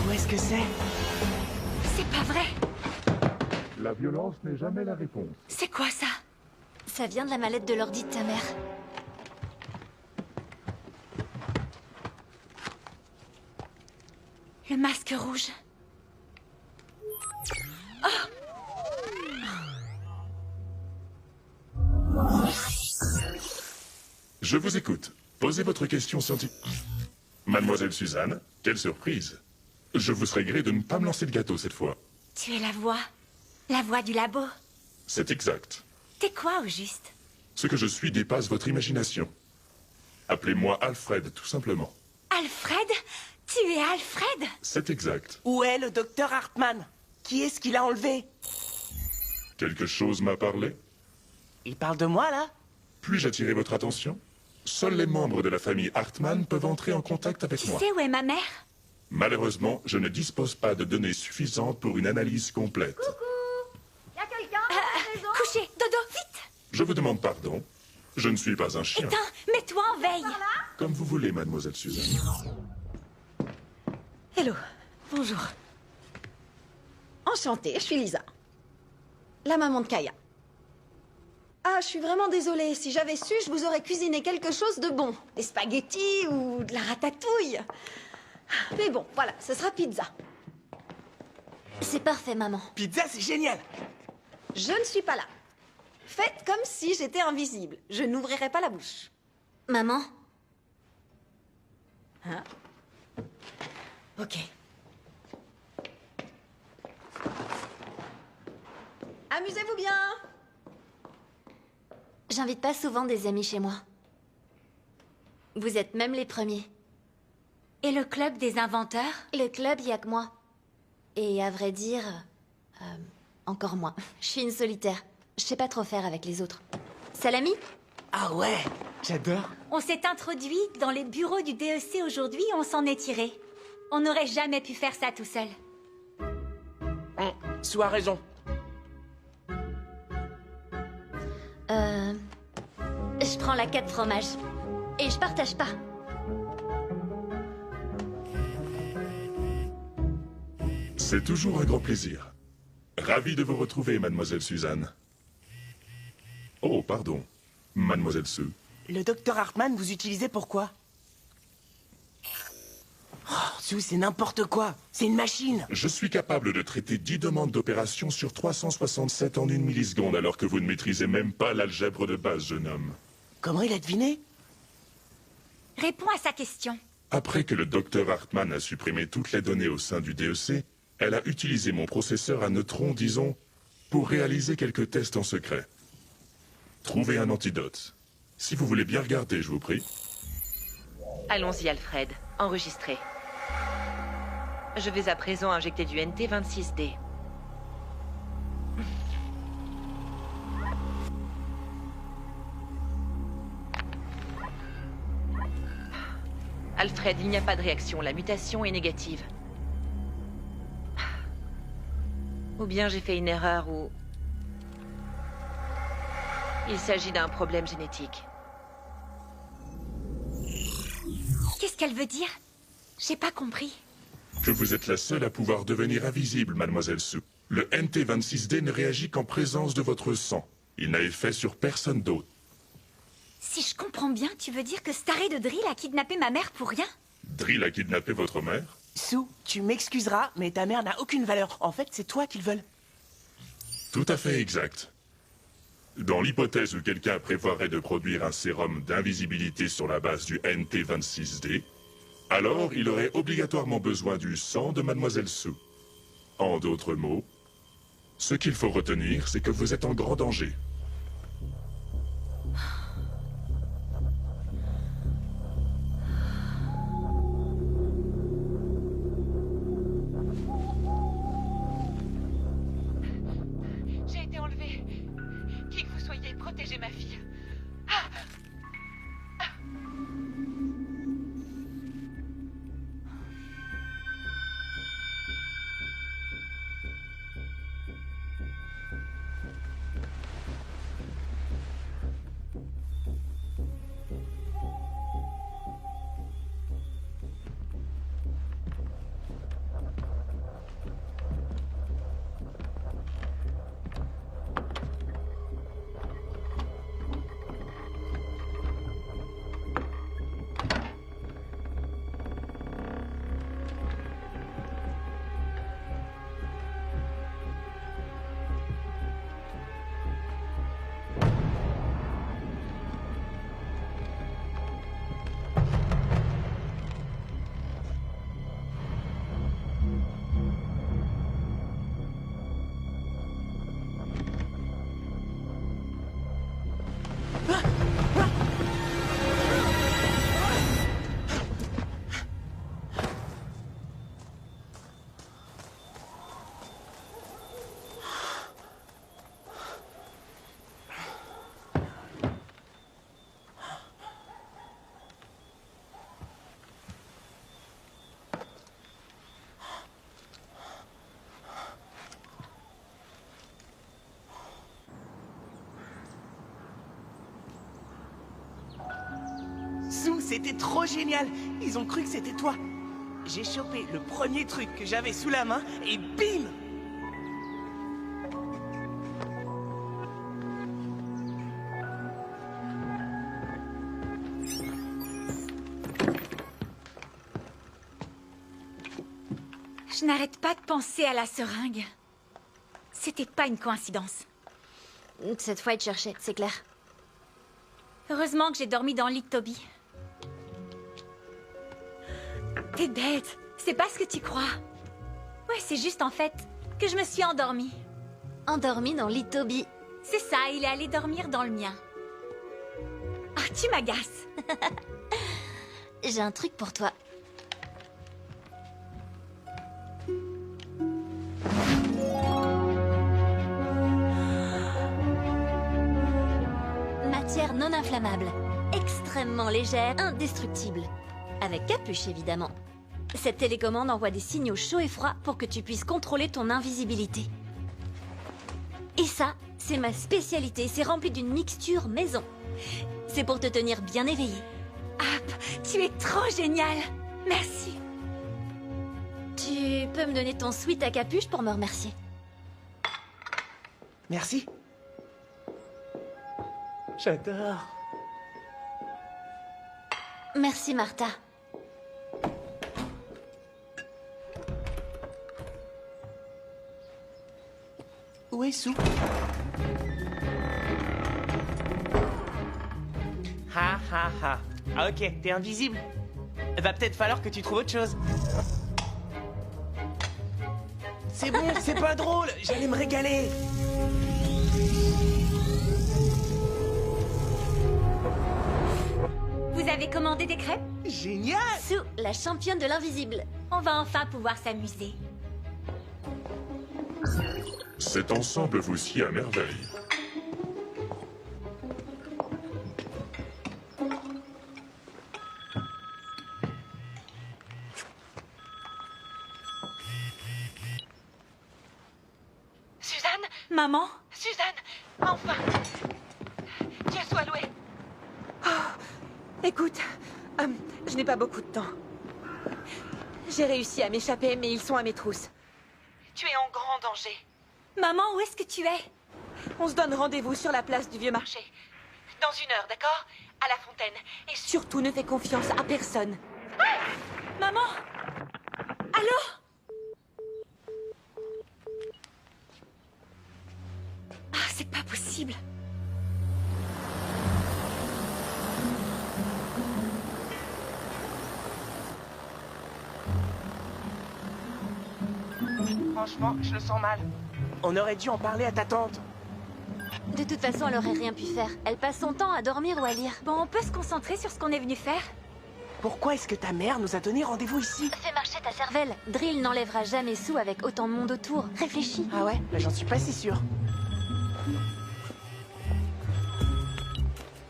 Où est-ce que c'est? C'est pas vrai. La violence n'est jamais la réponse. C'est quoi ça? Ça vient de la mallette de l'ordi de ta mère. Le masque rouge. Je vous écoute. Posez votre question scientifique. Mademoiselle Suzanne, quelle surprise. Je vous serais gré de ne pas me lancer le gâteau cette fois. Tu es la voix du labo. C'est exact. T'es quoi au juste? Ce que je suis dépasse votre imagination. Appelez-moi Alfred, tout simplement. Alfred? Tu es Alfred? C'est exact. Où est le docteur Hartman? Qui est-ce qui l'a enlevé? Quelque chose m'a parlé? Il parle de moi, là? Puis-je attirer votre attention? Seuls les membres de la famille Hartman peuvent entrer en contact avec Tu moi. sais où est ma mère? Malheureusement, je ne dispose pas de données suffisantes pour une analyse complète. Y'a quelqu'un Couché, dodo, vite! Je vous demande pardon. Je ne suis pas un chien. Éteins, mets-toi en veille! Comme vous voulez, mademoiselle Suzanne. Hello, bonjour. Enchantée, je suis Lisa. La maman de Kaya. Ah, je suis vraiment désolée. Si j'avais su, je vous aurais cuisiné quelque chose de bon. Des spaghettis ou de la ratatouille. Mais bon, voilà, ce sera pizza. C'est parfait, maman. Pizza, c'est génial! Je ne suis pas là. Faites comme si j'étais invisible. Je n'ouvrirai pas la bouche. Maman? Hein? Ok. Amusez-vous bien. J'invite pas souvent des amis chez moi. Vous êtes même les premiers. Et le club des inventeurs? Le club, y a que moi. Et à vrai dire... encore moins. Je suis une solitaire. Je sais pas trop faire avec les autres. Salami? Ah ouais, j'adore. On s'est introduit dans les bureaux du DEC aujourd'hui et on s'en est tiré. On n'aurait jamais pu faire ça tout seul. Sue a raison. Je prends la 4 fromages. Et je partage pas. C'est toujours un grand plaisir. Ravi de vous retrouver, mademoiselle Suzanne. Oh, pardon. Mademoiselle Sue. Le docteur Hartman, vous utilisez pourquoi? Oh, Sue, c'est n'importe quoi. C'est une machine. Je suis capable de traiter 10 demandes d'opération sur 367 en 1 milliseconde alors que vous ne maîtrisez même pas l'algèbre de base, jeune homme. Comment il a deviné? Réponds à sa question. Après que le docteur Hartman a supprimé toutes les données au sein du DEC, elle a utilisé mon processeur à neutrons, disons, pour réaliser quelques tests en secret. Trouvez un antidote. Si vous voulez bien regarder, je vous prie. Allons-y, Alfred. Enregistrez. Je vais à présent injecter du NT26D. Alfred, il n'y a pas de réaction. La mutation est négative. Ou bien j'ai fait une erreur ou... Il s'agit d'un problème génétique. Qu'est-ce qu'elle veut dire? J'ai pas compris. Que vous êtes la seule à pouvoir devenir invisible, mademoiselle Sue. Le NT26D ne réagit qu'en présence de votre sang. Il n'a effet sur personne d'autre. Si je comprends bien, tu veux dire que Starry de Drill a kidnappé ma mère pour rien? Drill a kidnappé votre mère? Sue, tu m'excuseras, mais ta mère n'a aucune valeur. En fait, c'est toi qu'ils veulent. Tout à fait exact. Dans l'hypothèse où quelqu'un prévoirait de produire un sérum d'invisibilité sur la base du NT26D, alors il aurait obligatoirement besoin du sang de mademoiselle Sue. En d'autres mots, ce qu'il faut retenir, c'est que vous êtes en grand danger. J'ai été enlevée. Qui que vous soyez, protégez ma fille. C'était trop génial. Ils ont cru que c'était toi. J'ai chopé le premier truc que j'avais sous la main et bim! Je n'arrête pas de penser à la seringue. C'était pas une coïncidence. Cette fois, il te cherchait, c'est clair. Heureusement que j'ai dormi dans le lit de Toby. T'es bête. C'est pas ce que tu crois. Ouais, c'est juste en fait que je me suis endormie. Endormie dans le lit de Toby. C'est ça, il est allé dormir dans le mien. Ah, tu m'agaces. J'ai un truc pour toi. Matière non inflammable, extrêmement légère, indestructible. Avec capuche, évidemment. Cette télécommande envoie des signaux chauds et froids pour que tu puisses contrôler ton invisibilité. Et ça, c'est ma spécialité, c'est rempli d'une mixture maison. C'est pour te tenir bien éveillé. App, tu es trop génial. Merci. Tu peux me donner ton sweat à capuche pour me remercier. Merci. J'adore. Merci, Martha. Où est Sue? Ha ha ha. Ah ok, t'es invisible. Va peut-être falloir que tu trouves autre chose. C'est bon, c'est pas drôle. J'allais me régaler. Vous avez commandé des crêpes? Génial! Sue, la championne de l'invisible. On va enfin pouvoir s'amuser. Cet ensemble vous sied à merveille. Suzanne? Maman? Suzanne, enfin! Dieu soit loué! Écoute, je n'ai pas beaucoup de temps. J'ai réussi à m'échapper, mais ils sont à mes trousses. Tu es en grand danger. Maman, où est-ce que tu es? On se donne rendez-vous sur la place du Vieux Marché. Dans 1 heure, d'accord? À la fontaine. Et surtout, ne fais confiance à personne. Maman? Allô? Ah, c'est pas possible. Franchement, je le sens mal. On aurait dû en parler à ta tante. De toute façon, elle aurait rien pu faire. Elle passe son temps à dormir ou à lire. Bon, on peut se concentrer sur ce qu'on est venu faire? Pourquoi est-ce que ta mère nous a donné rendez-vous ici? Fais marcher ta cervelle. Drill n'enlèvera jamais Sue avec autant de monde autour. Réfléchis. Ah ouais? Là, j'en suis pas si sûr.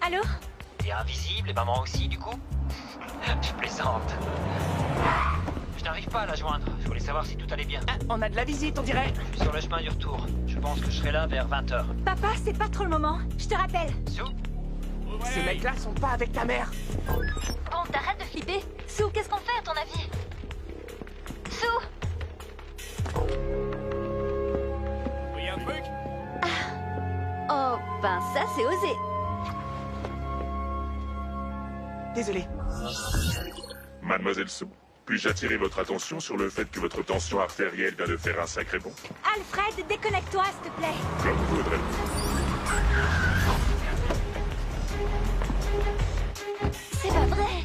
Allô? T'es invisible et maman aussi, du coup? Je plaisante. Je n'arrive pas à la joindre. Je voulais savoir si tout allait bien. Ah, on a de la visite, on dirait. Je suis sur le chemin du retour. Je pense que je serai là vers 20h. Papa, c'est pas trop le moment. Je te rappelle. Sue? Ces mecs-là sont pas avec ta mère. Bon, t'arrêtes de flipper. Sue, qu'est-ce qu'on fait à ton avis? Sue! Oui, un truc? Oh, ben ça, c'est osé. Désolé. Mademoiselle Sue, puis-je attirer votre attention sur le fait que votre tension artérielle vient de faire un sacré bond? Alfred, déconnecte-toi, s'il te plaît. Comme vous voudrez. C'est pas vrai.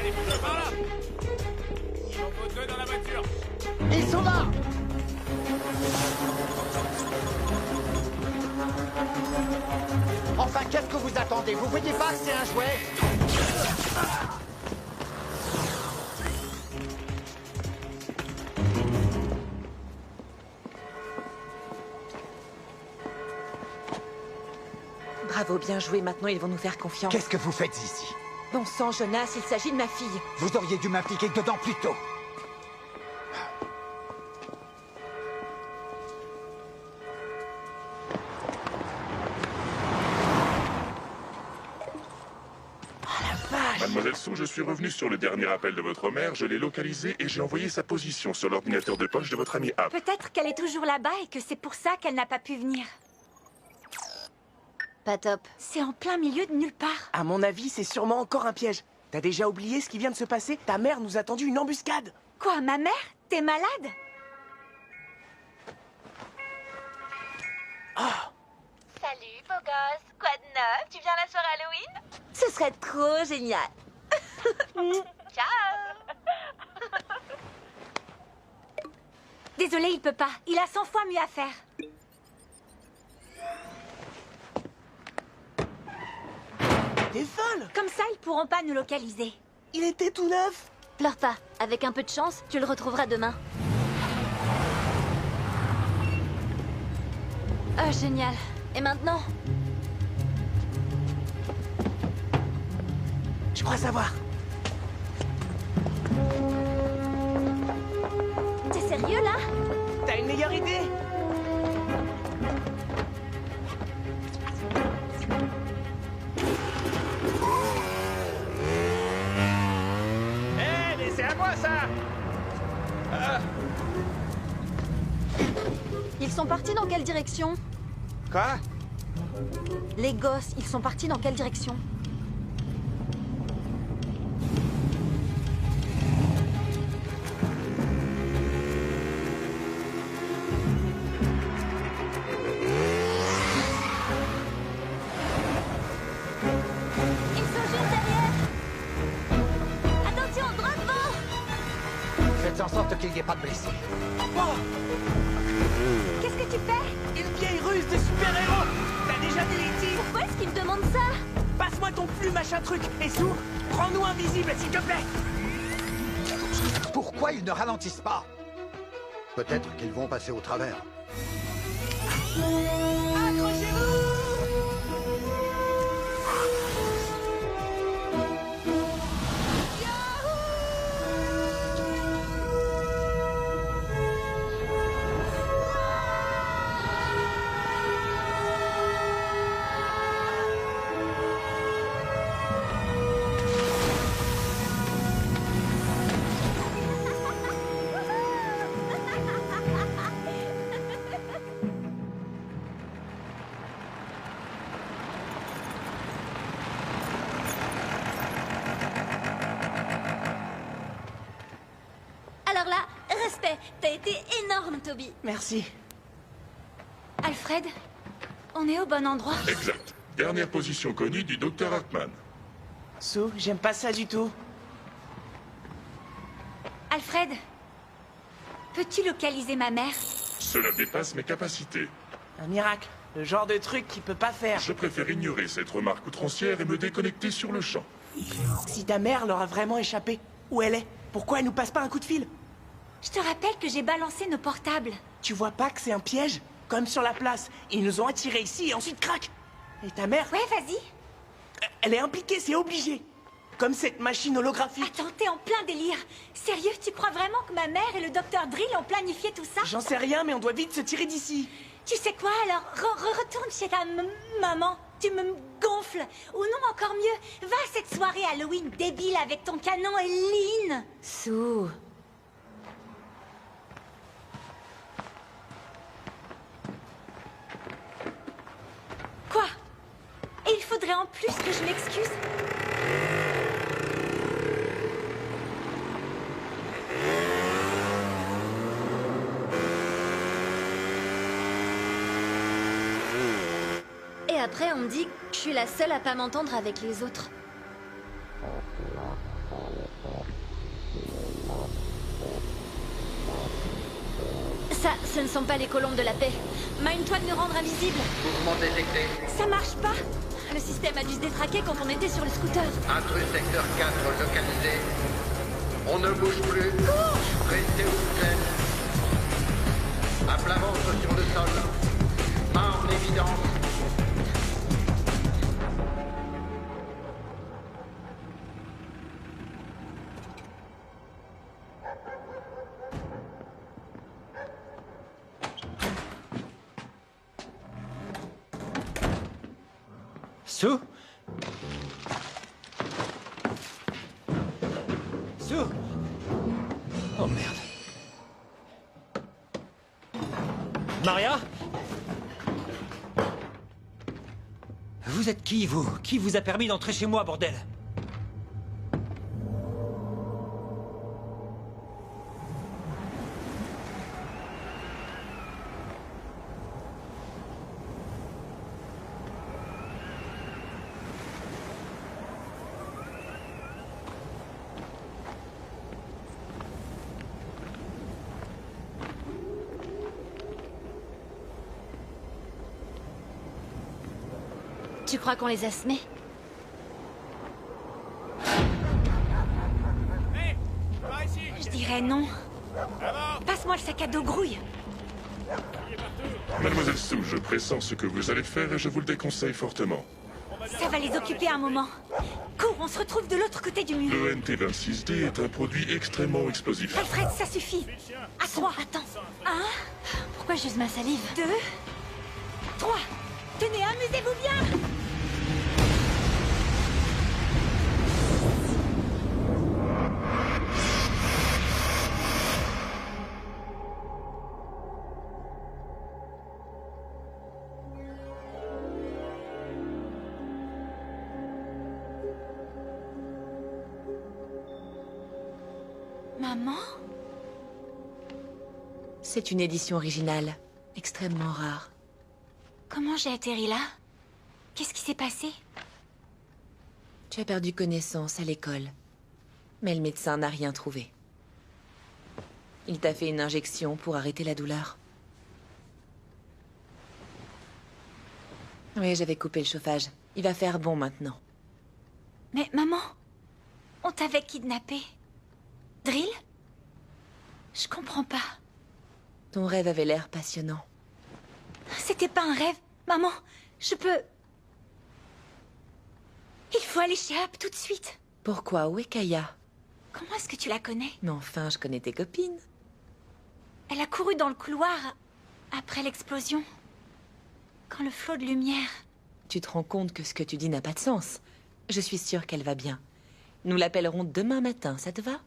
Allez, bouge par là! Il en faut 2 dans la voiture. Ils sont là! Enfin, qu'est-ce que vous attendez? Vous voyez pas que c'est un jouet? Bravo, bien joué. Maintenant, ils vont nous faire confiance. Qu'est-ce que vous faites ici? Bon sang, Jonas, il s'agit de ma fille. Vous auriez dû m'impliquer dedans plus tôt. Oh la vache! Mademoiselle Sue, je suis revenu sur le dernier appel de votre mère, je l'ai localisé et j'ai envoyé sa position sur l'ordinateur de poche de votre ami App. Peut-être qu'elle est toujours là-bas et que c'est pour ça qu'elle n'a pas pu venir. Pas top. C'est en plein milieu de nulle part. À mon avis, c'est sûrement encore un piège. T'as déjà oublié ce qui vient de se passer? Ta mère nous a tendu une embuscade. Quoi, ma mère? T'es malade? Salut, beau gosse. Quoi de neuf? Tu viens à la soirée Halloween? Ce serait trop génial. Ciao. Désolé, il peut pas. Il a 100 fois mieux à faire. T'es folle! Comme ça, ils pourront pas nous localiser. Il était tout neuf! Pleure pas. Avec un peu de chance, tu le retrouveras demain. Oh, génial. Et maintenant? Je crois savoir. T'es sérieux, là? T'as une meilleure idée? Hé, mais c'est à moi, ça! Ils sont partis dans quelle direction? Quoi? Les gosses, ils sont partis dans quelle direction? Ils sont juste derrière! Attention, droit devant! Faites en sorte qu'il n'y ait pas de blessés. Oh! Qu'est-ce que tu fais? Une vieille ruse de super-héros! T'as déjà vu les tirs? Pourquoi est-ce qu'ils me demandent ça? Passe-moi ton flux, machin truc! Et Sue, rends-nous invisible, s'il te plaît! Pourquoi ils ne ralentissent pas? Peut-être qu'ils vont passer au travers. Accrochez-vous! Alors là, respect. T'as été énorme, Toby. Merci. Alfred, on est au bon endroit. Exact. Dernière position connue du Dr. Hartman. Sue, j'aime pas ça du tout. Alfred, peux-tu localiser ma mère? Cela dépasse mes capacités. Un miracle. Le genre de truc qu'il peut pas faire. Je préfère ignorer cette remarque outrancière et me déconnecter sur le champ. Si ta mère leur a vraiment échappé, où elle est? Pourquoi elle nous passe pas un coup de fil? Je te rappelle que j'ai balancé nos portables. Tu vois pas que c'est un piège? Comme sur la place. Ils nous ont attirés ici et ensuite crac! Et ta mère? Ouais, vas-y. Elle est impliquée, c'est obligé. Comme cette machine holographique. Attends, t'es en plein délire. Sérieux, tu crois vraiment que ma mère et le docteur Drill ont planifié tout ça? J'en sais rien, mais on doit vite se tirer d'ici. Tu sais quoi, alors retourne chez ta maman. Tu me gonfles. Ou non, encore mieux, va à cette soirée Halloween débile avec ton canon et Lynn. Sue. Quoi? Et il faudrait en plus que je m'excuse? Et après, on me dit que je suis la seule à pas m'entendre avec les autres. Ça, ce ne sont pas les colombes de la paix. Mine-toi de nous rendre invisibles. Mouvement détecté. Ça marche pas. Le système a dû se détraquer quand on était sur le scooter. Intrus secteur 4 localisé. On ne bouge plus. Cours! Restez où vous êtes. À plat ventre sur le sol. Main en évidence. Sue? Sue! Oh merde. Maria? Vous êtes qui, vous? Qui vous a permis d'entrer chez moi, bordel? Tu crois qu'on les a semés? Hé, par ici. Je dirais non. Passe-moi le sac à dos grouille. Mademoiselle Sue, je pressens ce que vous allez faire et je vous le déconseille fortement. Ça va les occuper un moment. Cours, on se retrouve de l'autre côté du mur. Le NT26D est un produit extrêmement explosif. Alfred, ça suffit. Assois. Attends. 1, Pourquoi j'use ma salive? 2, 3. Tenez, amusez-vous bien. Maman? C'est une édition originale, extrêmement rare. Comment j'ai atterri là? Qu'est-ce qui s'est passé? Tu as perdu connaissance à l'école. Mais le médecin n'a rien trouvé. Il t'a fait une injection pour arrêter la douleur. Oui, j'avais coupé le chauffage. Il va faire bon maintenant. Mais maman, on t'avait kidnappé. Drill? Je comprends pas. Ton rêve avait l'air passionnant. C'était pas un rêve. Maman, je peux... Il faut aller chez Hap tout de suite. Pourquoi? Où est Kaya? Comment est-ce que tu la connais? Mais enfin, je connais tes copines. Elle a couru dans le couloir après l'explosion. Quand le flot de lumière... Tu te rends compte que ce que tu dis n'a pas de sens. Je suis sûre qu'elle va bien. Nous l'appellerons demain matin, ça te va?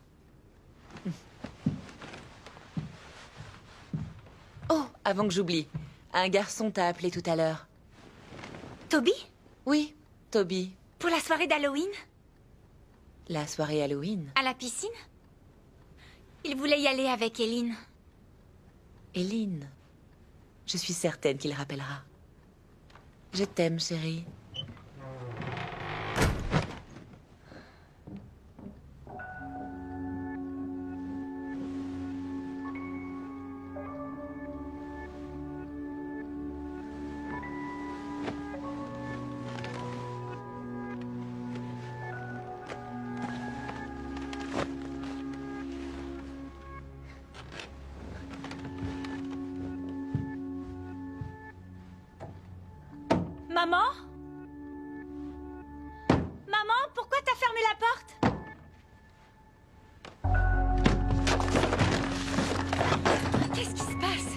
Oh, avant que j'oublie, un garçon t'a appelé tout à l'heure. Toby? Oui, Toby. Pour la soirée d'Halloween? La soirée Halloween? À la piscine? Il voulait y aller avec Eileen. Eileen. Je suis certaine qu'il rappellera. Je t'aime, chérie. Maman? Maman, pourquoi t'as fermé la porte? Qu'est-ce qui se passe?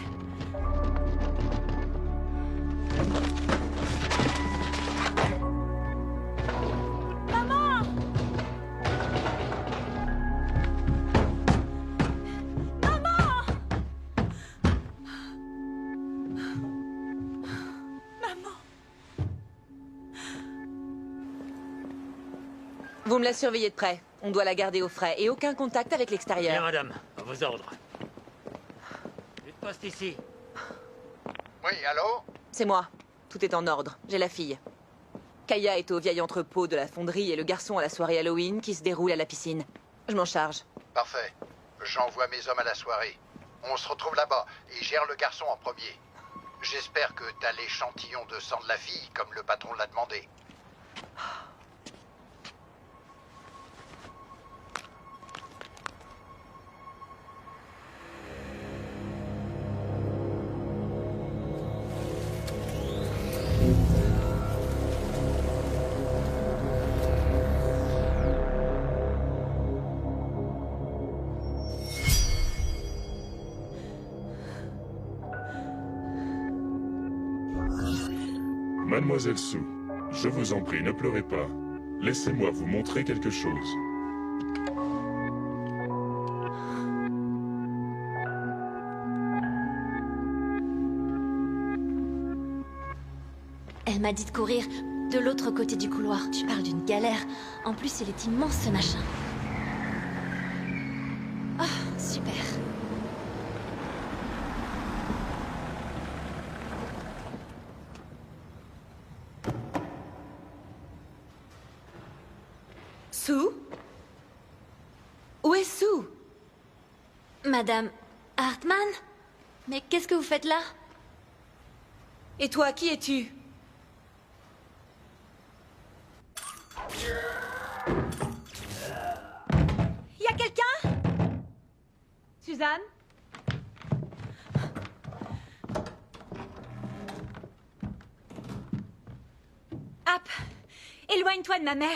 Maman! Maman! Maman! Vous me la surveillez de près. On doit la garder au frais et aucun contact avec Bien, l'extérieur. madame, à vos ordres. Tu te postes ici. Oui, allô? C'est moi. Tout est en ordre. J'ai la fille. Kaya est au vieil entrepôt de la fonderie et le garçon à la soirée Halloween qui se déroule à la piscine. Je m'en charge. Parfait. J'envoie mes hommes à la soirée. On se retrouve là-bas et gère le garçon en premier. J'espère que t'as l'échantillon de sang de la fille, comme le patron l'a demandé. Mademoiselle Sue, je vous en prie, ne pleurez pas. Laissez-moi vous montrer quelque chose. Elle m'a dit de courir de l'autre côté du couloir. Tu parles d'une galère. En plus, il est immense, ce machin. Oh, super. Sue? Où est Sue? Madame Hartman? Mais qu'est-ce que vous faites là? Et toi, qui es-tu? Y a quelqu'un? Suzanne? Hap! Éloigne-toi de ma mère.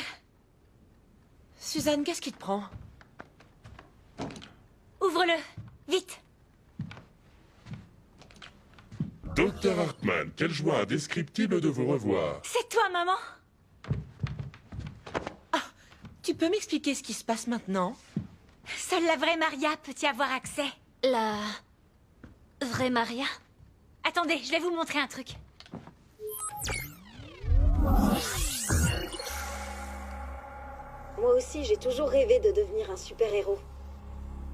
Suzanne, qu'est-ce qui te prend? Ouvre-le, vite. Dr. Hartman, quelle joie indescriptible de vous revoir. C'est toi, maman? Tu peux m'expliquer ce qui se passe maintenant? Seule la vraie Maria peut y avoir accès. La vraie Maria? Attendez, je vais vous montrer un truc. Moi aussi, j'ai toujours rêvé de devenir un super-héros.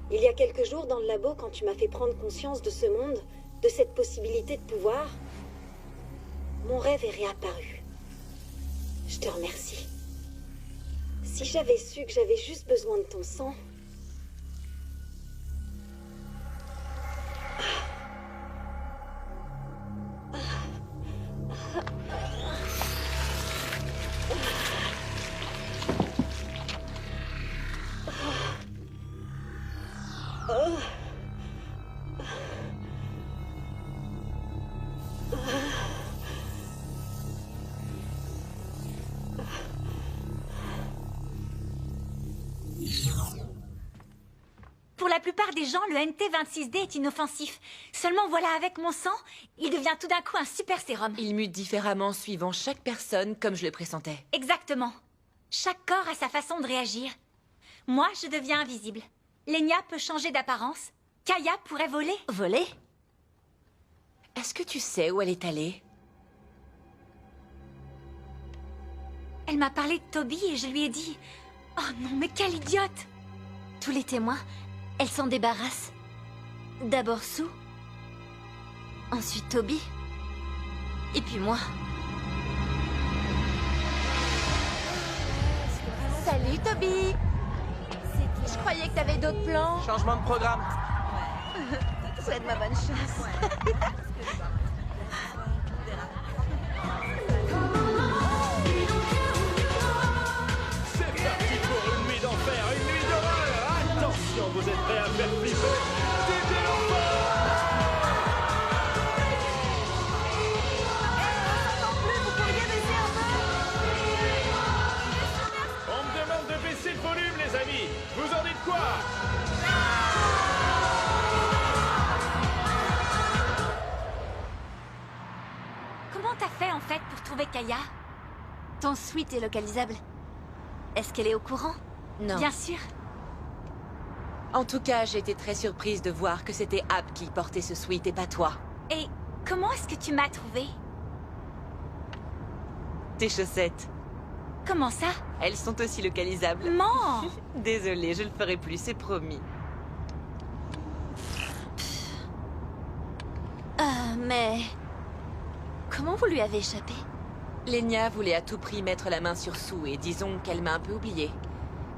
Il y a quelques jours, dans le labo, quand tu m'as fait prendre conscience de ce monde, de cette possibilité de pouvoir, mon rêve est réapparu. Je te remercie. Si j'avais su que j'avais juste besoin de ton sang... Pour la plupart des gens, le NT26D est inoffensif. Seulement voilà, avec mon sang, il devient tout d'un coup un super sérum. Il mute différemment suivant chaque personne, comme je le pressentais. Exactement. Chaque corps a sa façon de réagir. Moi, je deviens invisible. Lenya peut changer d'apparence. Kaya pourrait voler. Voler? Est-ce que tu sais où elle est allée? Elle m'a parlé de Toby et je lui ai dit... Oh non, mais quelle idiote! Tous les témoins, elle s'en débarrasse. D'abord Sue. Ensuite Toby. Et puis moi. Salut, Toby. Je croyais que t'avais d'autres plans. Changement de programme. Souhaite-moi bonne chance. C'est parti pour une nuit d'enfer, une nuit d'horreur. Attention, vous êtes prêts à faire flipper? DJ l'enfer! On me demande de baisser le volume, les amis. Vous en dites quoi? Comment t'as fait, en fait, pour trouver Kaya? Ton suite est localisable. Est-ce qu'elle est au courant? Non. Bien sûr. En tout cas, j'ai été très surprise de voir que c'était Hap qui portait ce suite et pas toi. Et comment est-ce que tu m'as trouvé? Tes chaussettes. Comment ça? Elles sont aussi localisables. Mens! Désolée, je le ferai plus, c'est promis. Mais... Comment vous lui avez échappé? Lenya voulait à tout prix mettre la main sur Sue et disons qu'elle m'a un peu oubliée.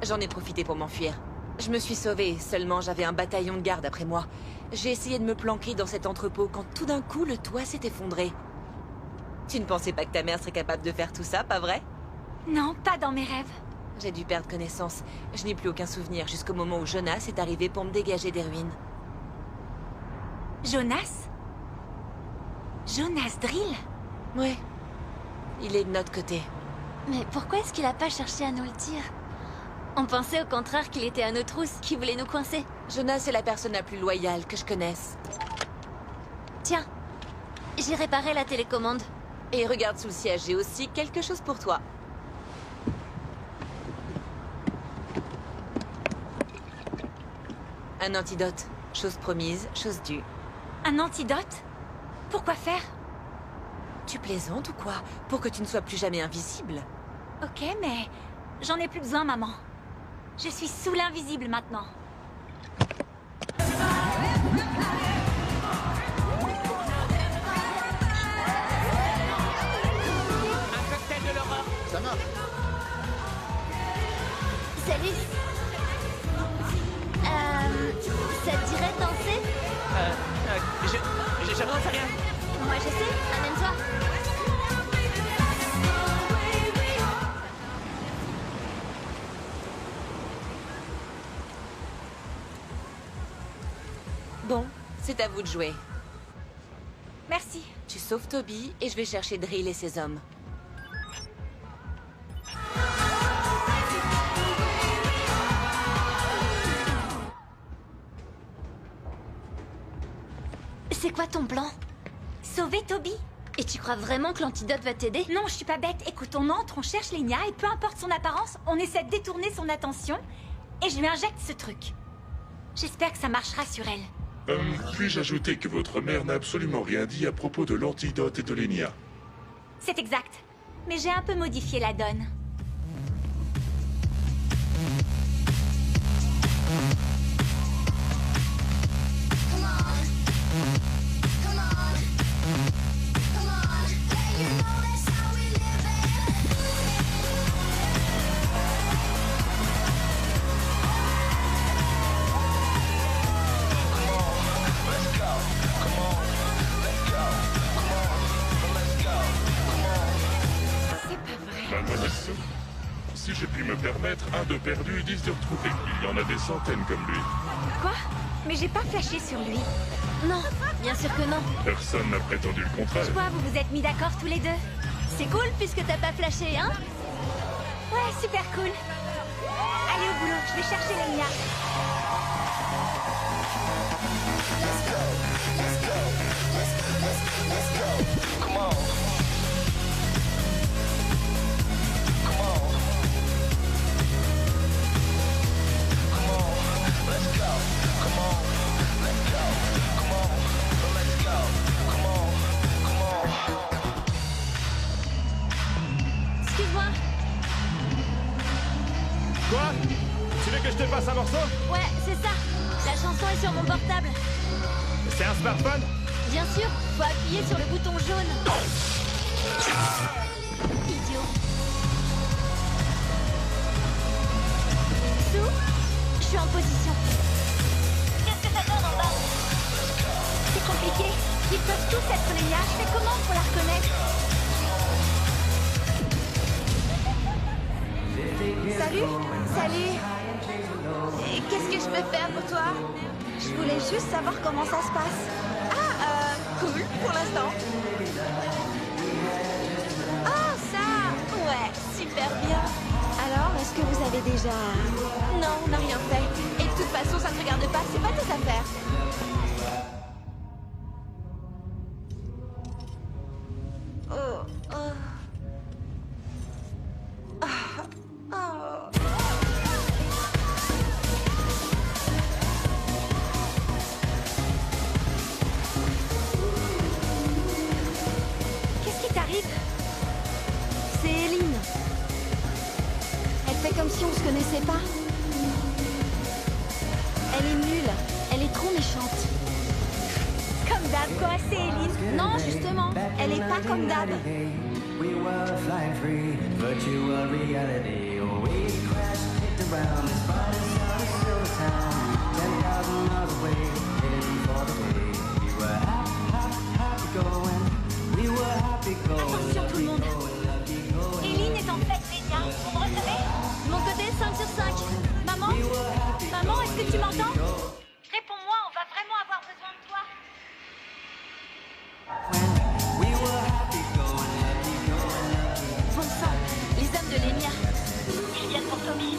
J'en ai profité pour m'enfuir. Je me suis sauvée, seulement j'avais un bataillon de garde après moi. J'ai essayé de me planquer dans cet entrepôt quand tout d'un coup le toit s'est effondré. Tu ne pensais pas que ta mère serait capable de faire tout ça, pas vrai? Non, pas dans mes rêves. J'ai dû perdre connaissance. Je n'ai plus aucun souvenir jusqu'au moment où Jonas est arrivé pour me dégager des ruines. Jonas? Jonas Drill? Ouais. Il est de notre côté. Mais pourquoi est-ce qu'il a pas cherché à nous le dire? On pensait au contraire qu'il était à nos trousses, qui voulait nous coincer. Jonas est la personne la plus loyale que je connaisse. Tiens, j'ai réparé la télécommande. Et regarde sous le siège, j'ai aussi quelque chose pour toi. Un antidote. Chose promise, chose due. Un antidote? Pourquoi faire? Tu plaisantes ou quoi? Pour que tu ne sois plus jamais invisible? Ok, mais j'en ai plus besoin, maman. Je suis sous l'invisible maintenant. Un cocktail de l'horreur. Ça marche. Salut. Ça te dirait de danser? Je n'en sais rien. Moi je sais, amène-toi. Bon, c'est à vous de jouer. Merci. Tu sauves Toby et je vais chercher Drill et ses hommes. C'est quoi ton plan? Sauver Toby? Et tu crois vraiment que l'antidote va t'aider? Non, je suis pas bête. Écoute, on entre, on cherche Lenya et peu importe son apparence, on essaie de détourner son attention et je lui injecte ce truc. J'espère que ça marchera sur elle. Puis-je ajouter que votre mère n'a absolument rien dit à propos de l'antidote et de Lenya? C'est exact. Mais j'ai un peu modifié la donne. Mademoiselle, si je puis me permettre, un de perdu, 10 de retrouvé. Il y en a des centaines comme lui. Quoi? Mais j'ai pas flashé sur lui. Non, bien sûr que non. Personne n'a prétendu le contraire. Quoi, vous vous êtes mis d'accord tous les deux? C'est cool puisque t'as pas flashé, hein? Ouais, super cool. Allez au boulot, je vais chercher Lenya. Excuse-moi. Quoi? Tu veux que je te passe un morceau? Ouais, c'est ça. La chanson est sur mon portable. C'est un smartphone? Bien sûr, faut appuyer sur le bouton jaune. Idiot. Sue, je suis en position. Qu'est-ce que ça donne en bas? C'est compliqué. Ils peuvent tous être Lenya. Je fais comment pour la reconnaître? Salut. Salut. Et qu'est-ce que je peux faire pour toi? Je voulais juste savoir comment ça se passe. Ah, cool, pour l'instant. Oh, ça! Ouais, super bien. Alors, est-ce que vous avez déjà... Non, on n'a rien fait. Et de toute façon, ça ne te regarde pas, c'est pas tes affaires. Oh, oh. Qu'est-ce qui t'arrive? C'est Eileen. Elle fait comme si on se connaissait pas. Elle est nulle. Elle est trop méchante. Comme d'hab, quoi, c'est Eileen. Non, justement, elle est pas comme d'hab. We were flying free, virtual reality. We crashed, hit the ground, as far as silver town. 10,000 miles away, heading for the day. We were happy going. We were happy going. Attention tout le monde. Eileen est en fait Lenya. Vous me recevez? De mon côté, 5 sur 5. Maman? Maman, est-ce que tu m'entends? Réponds-moi, on va vraiment avoir besoin de toi. Bon sang, les hommes de Lenya. Ils viennent pour Toby.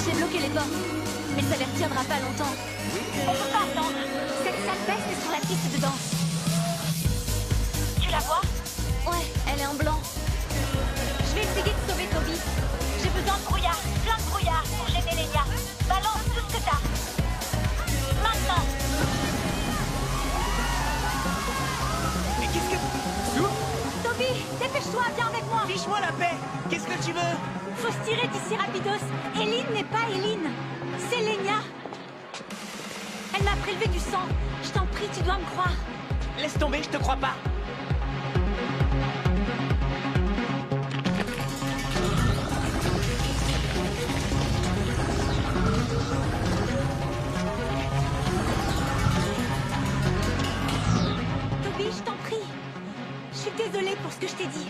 J'ai bloqué les portes, mais ça les retiendra pas longtemps. On peut pas attendre. Cette sale peste est sur la piste de danse. Tu la vois? Ouais, elle est en blanc. Je vais essayer de sauver Toby. J'ai besoin de brouillard, plein de brouillard pour gêner Lenya. Balance tout ce que t'as. Dépêche-toi, viens avec moi. Fiche-moi la paix. Qu'est-ce que tu veux? Faut se tirer d'ici rapidos. Eileen n'est pas Eileen. C'est Lenya. Elle m'a prélevé du sang. Je t'en prie, tu dois me croire. Laisse tomber, je te crois pas. Toby, je t'en prie. Je suis désolée pour ce que je t'ai dit.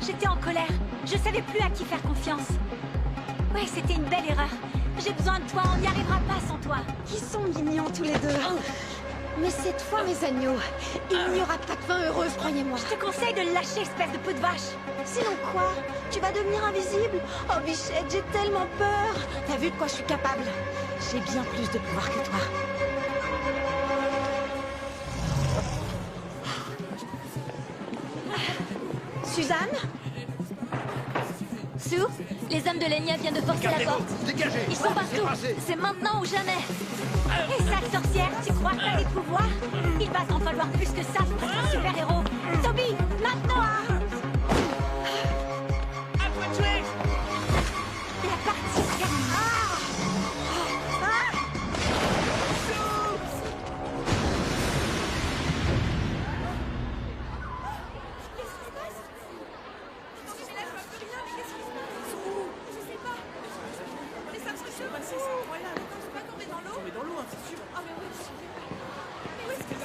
J'étais en colère. Je savais plus à qui faire confiance. Ouais, c'était une belle erreur. J'ai besoin de toi, on n'y arrivera pas sans toi. Ils sont mignons tous les deux. Mais cette fois, mes agneaux, il n'y aura pas de fin heureuse, croyez-moi. Je te conseille de le lâcher, espèce de peau de vache. Sinon quoi? Tu vas devenir invisible? Oh bichette, j'ai tellement peur. T'as vu de quoi je suis capable? J'ai bien plus de pouvoir que toi. Suzanne? Sue, les hommes de Lenya viennent de forcer la porte. Dégagez. Ils sont partout. C'est maintenant ou jamais. Et sale sorcière, tu crois que t'as des pouvoirs? Il va t'en falloir plus que ça pour être un super-héros. Toby, maintenant hein. À toi de tuer. La partie se termine.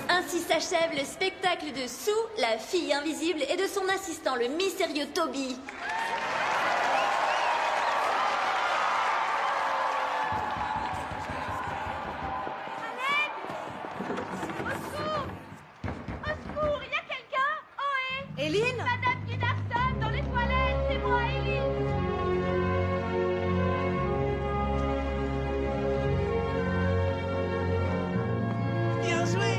Ainsi s'achève le spectacle de Sue, la fille invisible, et de son assistant, le mystérieux Toby. Eileen? Madame Gunnarsson, dans les toilettes, c'est moi, Eileen. Bien joué.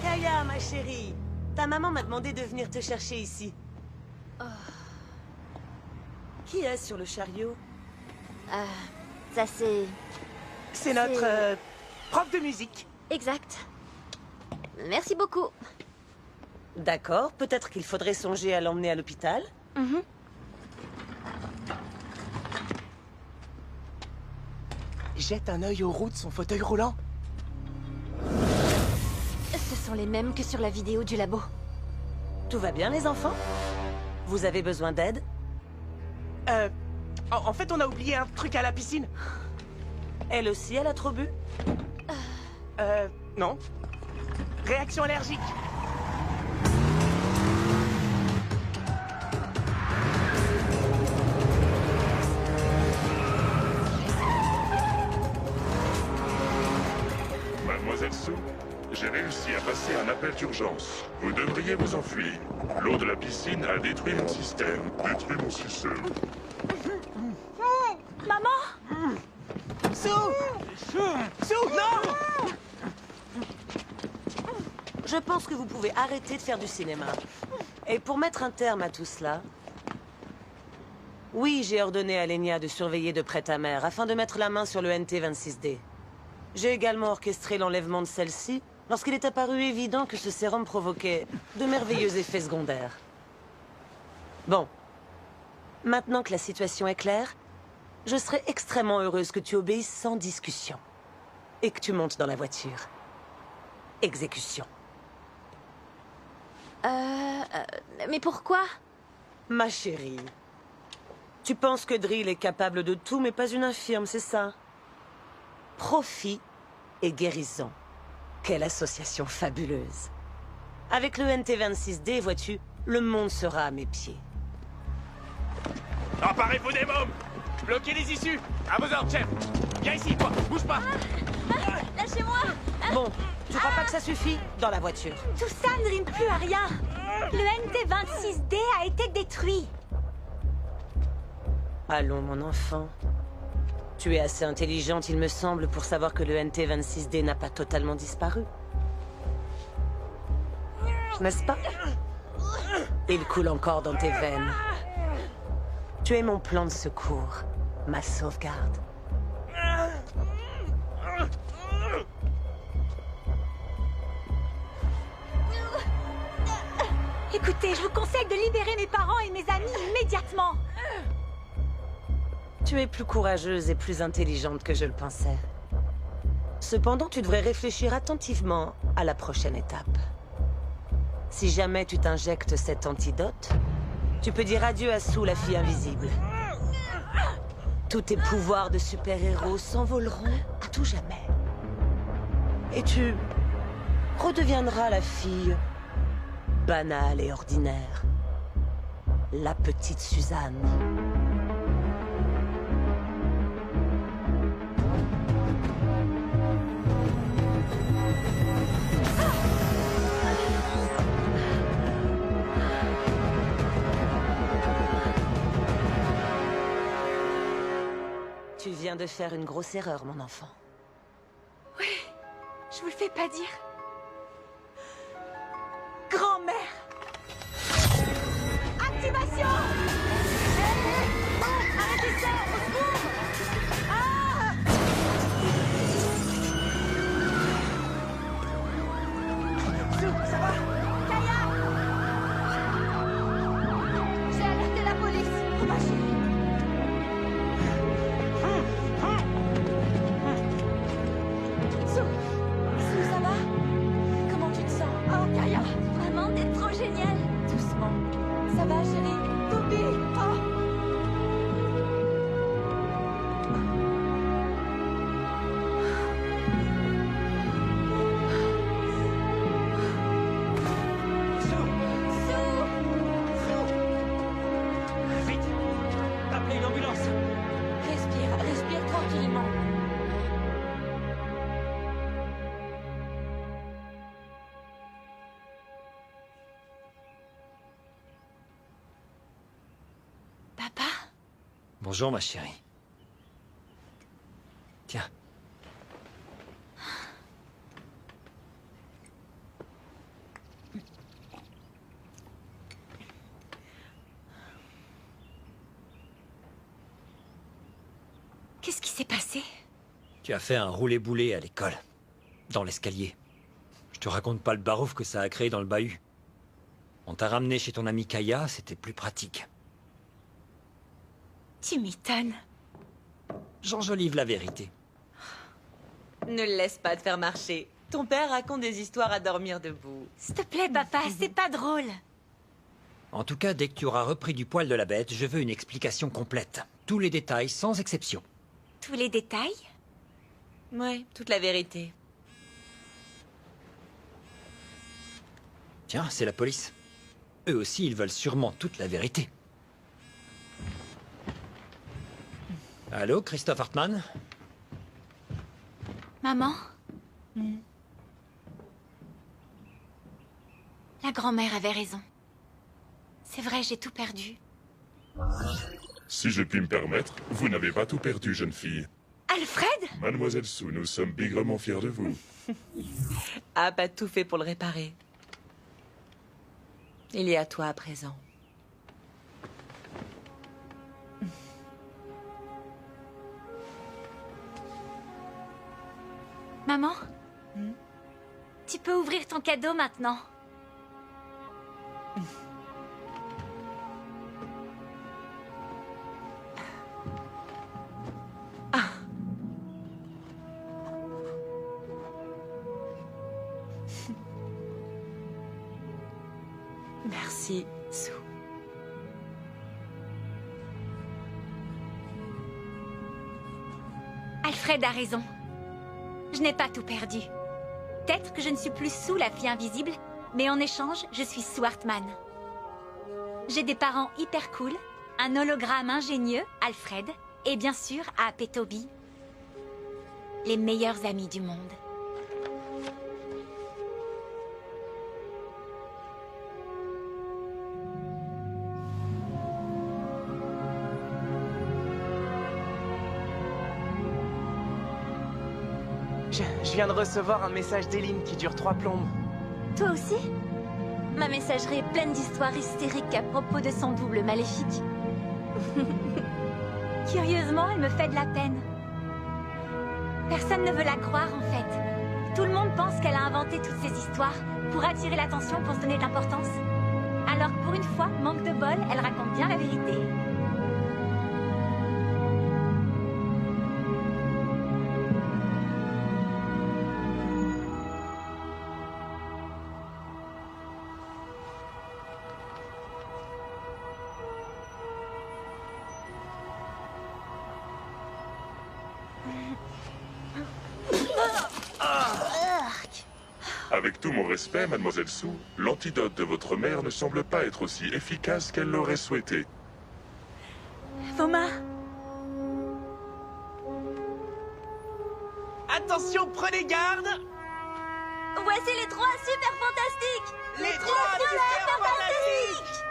Kaya, ma chérie, ta maman m'a demandé de venir te chercher ici. Qui est sur le chariot? Ça c'est... C'est notre prof de musique. Exact. Merci beaucoup. D'accord, peut-être qu'il faudrait songer à l'emmener à l'hôpital. Jette un œil aux roues de son fauteuil roulant. Ce sont les mêmes que sur la vidéo du labo. Tout va bien, les enfants? Vous avez besoin d'aide? En fait, on a oublié un truc à la piscine. Elle aussi, elle a trop bu? Non. Réaction allergique. Mademoiselle Sue, j'ai réussi à passer un appel d'urgence. Vous devriez vous enfuir. L'eau de la piscine a détruit mon système. Détruit mon système. Maman! Sue! Sue, non! Je pense que vous pouvez arrêter de faire du cinéma. Et pour mettre un terme à tout cela... Oui, j'ai ordonné à Lenya de surveiller de près ta mère, afin de mettre la main sur le NT-26D. J'ai également orchestré l'enlèvement de celle-ci, lorsqu'il est apparu évident que ce sérum provoquait de merveilleux effets secondaires. Bon. Maintenant que la situation est claire, je serais extrêmement heureuse que tu obéisses sans discussion. Et que tu montes dans la voiture. Exécution. Mais pourquoi? Ma chérie, tu penses que Drill est capable de tout, mais pas une infirme, c'est ça? Profit et guérison. Quelle association fabuleuse. Avec le NT-26D, vois-tu, le monde sera à mes pieds. Emparez-vous des mômes! Bloquez les issues! À vos ordres, chef! Viens ici, toi! Bouge pas! Lâchez-moi! Bon, tu crois pas que ça suffit? Dans la voiture. Tout ça ne rime plus à rien. Le NT-26D a été détruit. Allons, mon enfant. Tu es assez intelligente, il me semble, pour savoir que le NT-26D n'a pas totalement disparu. N'est-ce pas? Il coule encore dans tes veines. Tu es mon plan de secours, ma sauvegarde. Écoutez, je vous conseille de libérer mes parents et mes amis immédiatement. Tu es plus courageuse et plus intelligente que je le pensais. Cependant, tu devrais réfléchir attentivement à la prochaine étape. Si jamais tu t'injectes cet antidote, tu peux dire adieu à Sue, la fille invisible. Tous tes pouvoirs de super-héros s'envoleront à tout jamais. Et tu redeviendras la fille banale et ordinaire. La petite Suzanne. Tu viens de faire une grosse erreur, mon enfant. Oui, je vous le fais pas dire. Grand-mère! Activation! Arrêtez ça! Au secours! Ah! Sue, ça va? Kaya! J'ai alerté la police. Oh ma chérie. Sue, ça va? Comment tu te sens? Oh, Kaya! Maman, t'es trop géniale! Doucement. Ça va, chérie? Toby! Oh! Vite! Appelez une ambulance! Respire, respire tranquillement. Papa? Bonjour, ma chérie. Tiens. Qu'est-ce qui s'est passé? Tu as fait un roulé-boulé à l'école. Dans l'escalier. Je te raconte pas le barouf que ça a créé dans le bahut. On t'a ramené chez ton ami Kaya, c'était plus pratique. Tu m'étonnes. J'enjolive la vérité. Ne le laisse pas te faire marcher. Ton père raconte des histoires à dormir debout. S'il te plaît, papa, c'est pas drôle. En tout cas, dès que tu auras repris du poil de la bête, je veux une explication complète. Tous les détails, sans exception. Tous les détails? Ouais, toute la vérité. Tiens, c'est la police. Eux aussi, ils veulent sûrement toute la vérité. Allô, Christophe Hartmann? Maman? La grand-mère avait raison. C'est vrai, j'ai tout perdu. Si je puis me permettre, vous n'avez pas tout perdu, jeune fille. Alfred? Mademoiselle Sue, nous sommes bigrement fiers de vous. Ah, pas tout fait pour le réparer. Il est à toi à présent. Maman? Tu peux ouvrir ton cadeau maintenant. Merci, Sue. Alfred a raison. Je n'ai pas tout perdu. Peut-être que je ne suis plus Sue, la fille invisible, mais en échange, je suis Sue Hartmann. J'ai des parents hyper cool, un hologramme ingénieux, Alfred, et bien sûr, App et Toby. Les meilleurs amis du monde. Je viens de recevoir un message d'Eline qui dure 3 plombes. Toi aussi? Ma messagerie est pleine d'histoires hystériques à propos de son double maléfique. Curieusement, elle me fait de la peine. Personne ne veut la croire, en fait. Tout le monde pense qu'elle a inventé toutes ces histoires pour attirer l'attention, pour se donner de l'importance. Alors que pour une fois, manque de bol, elle raconte bien la vérité. Avec tout mon respect, mademoiselle Sue, l'antidote de votre mère ne semble pas être aussi efficace qu'elle l'aurait souhaité. Foma! Attention, prenez garde! Voici les 3 super fantastiques! Les 3 super fantastiques!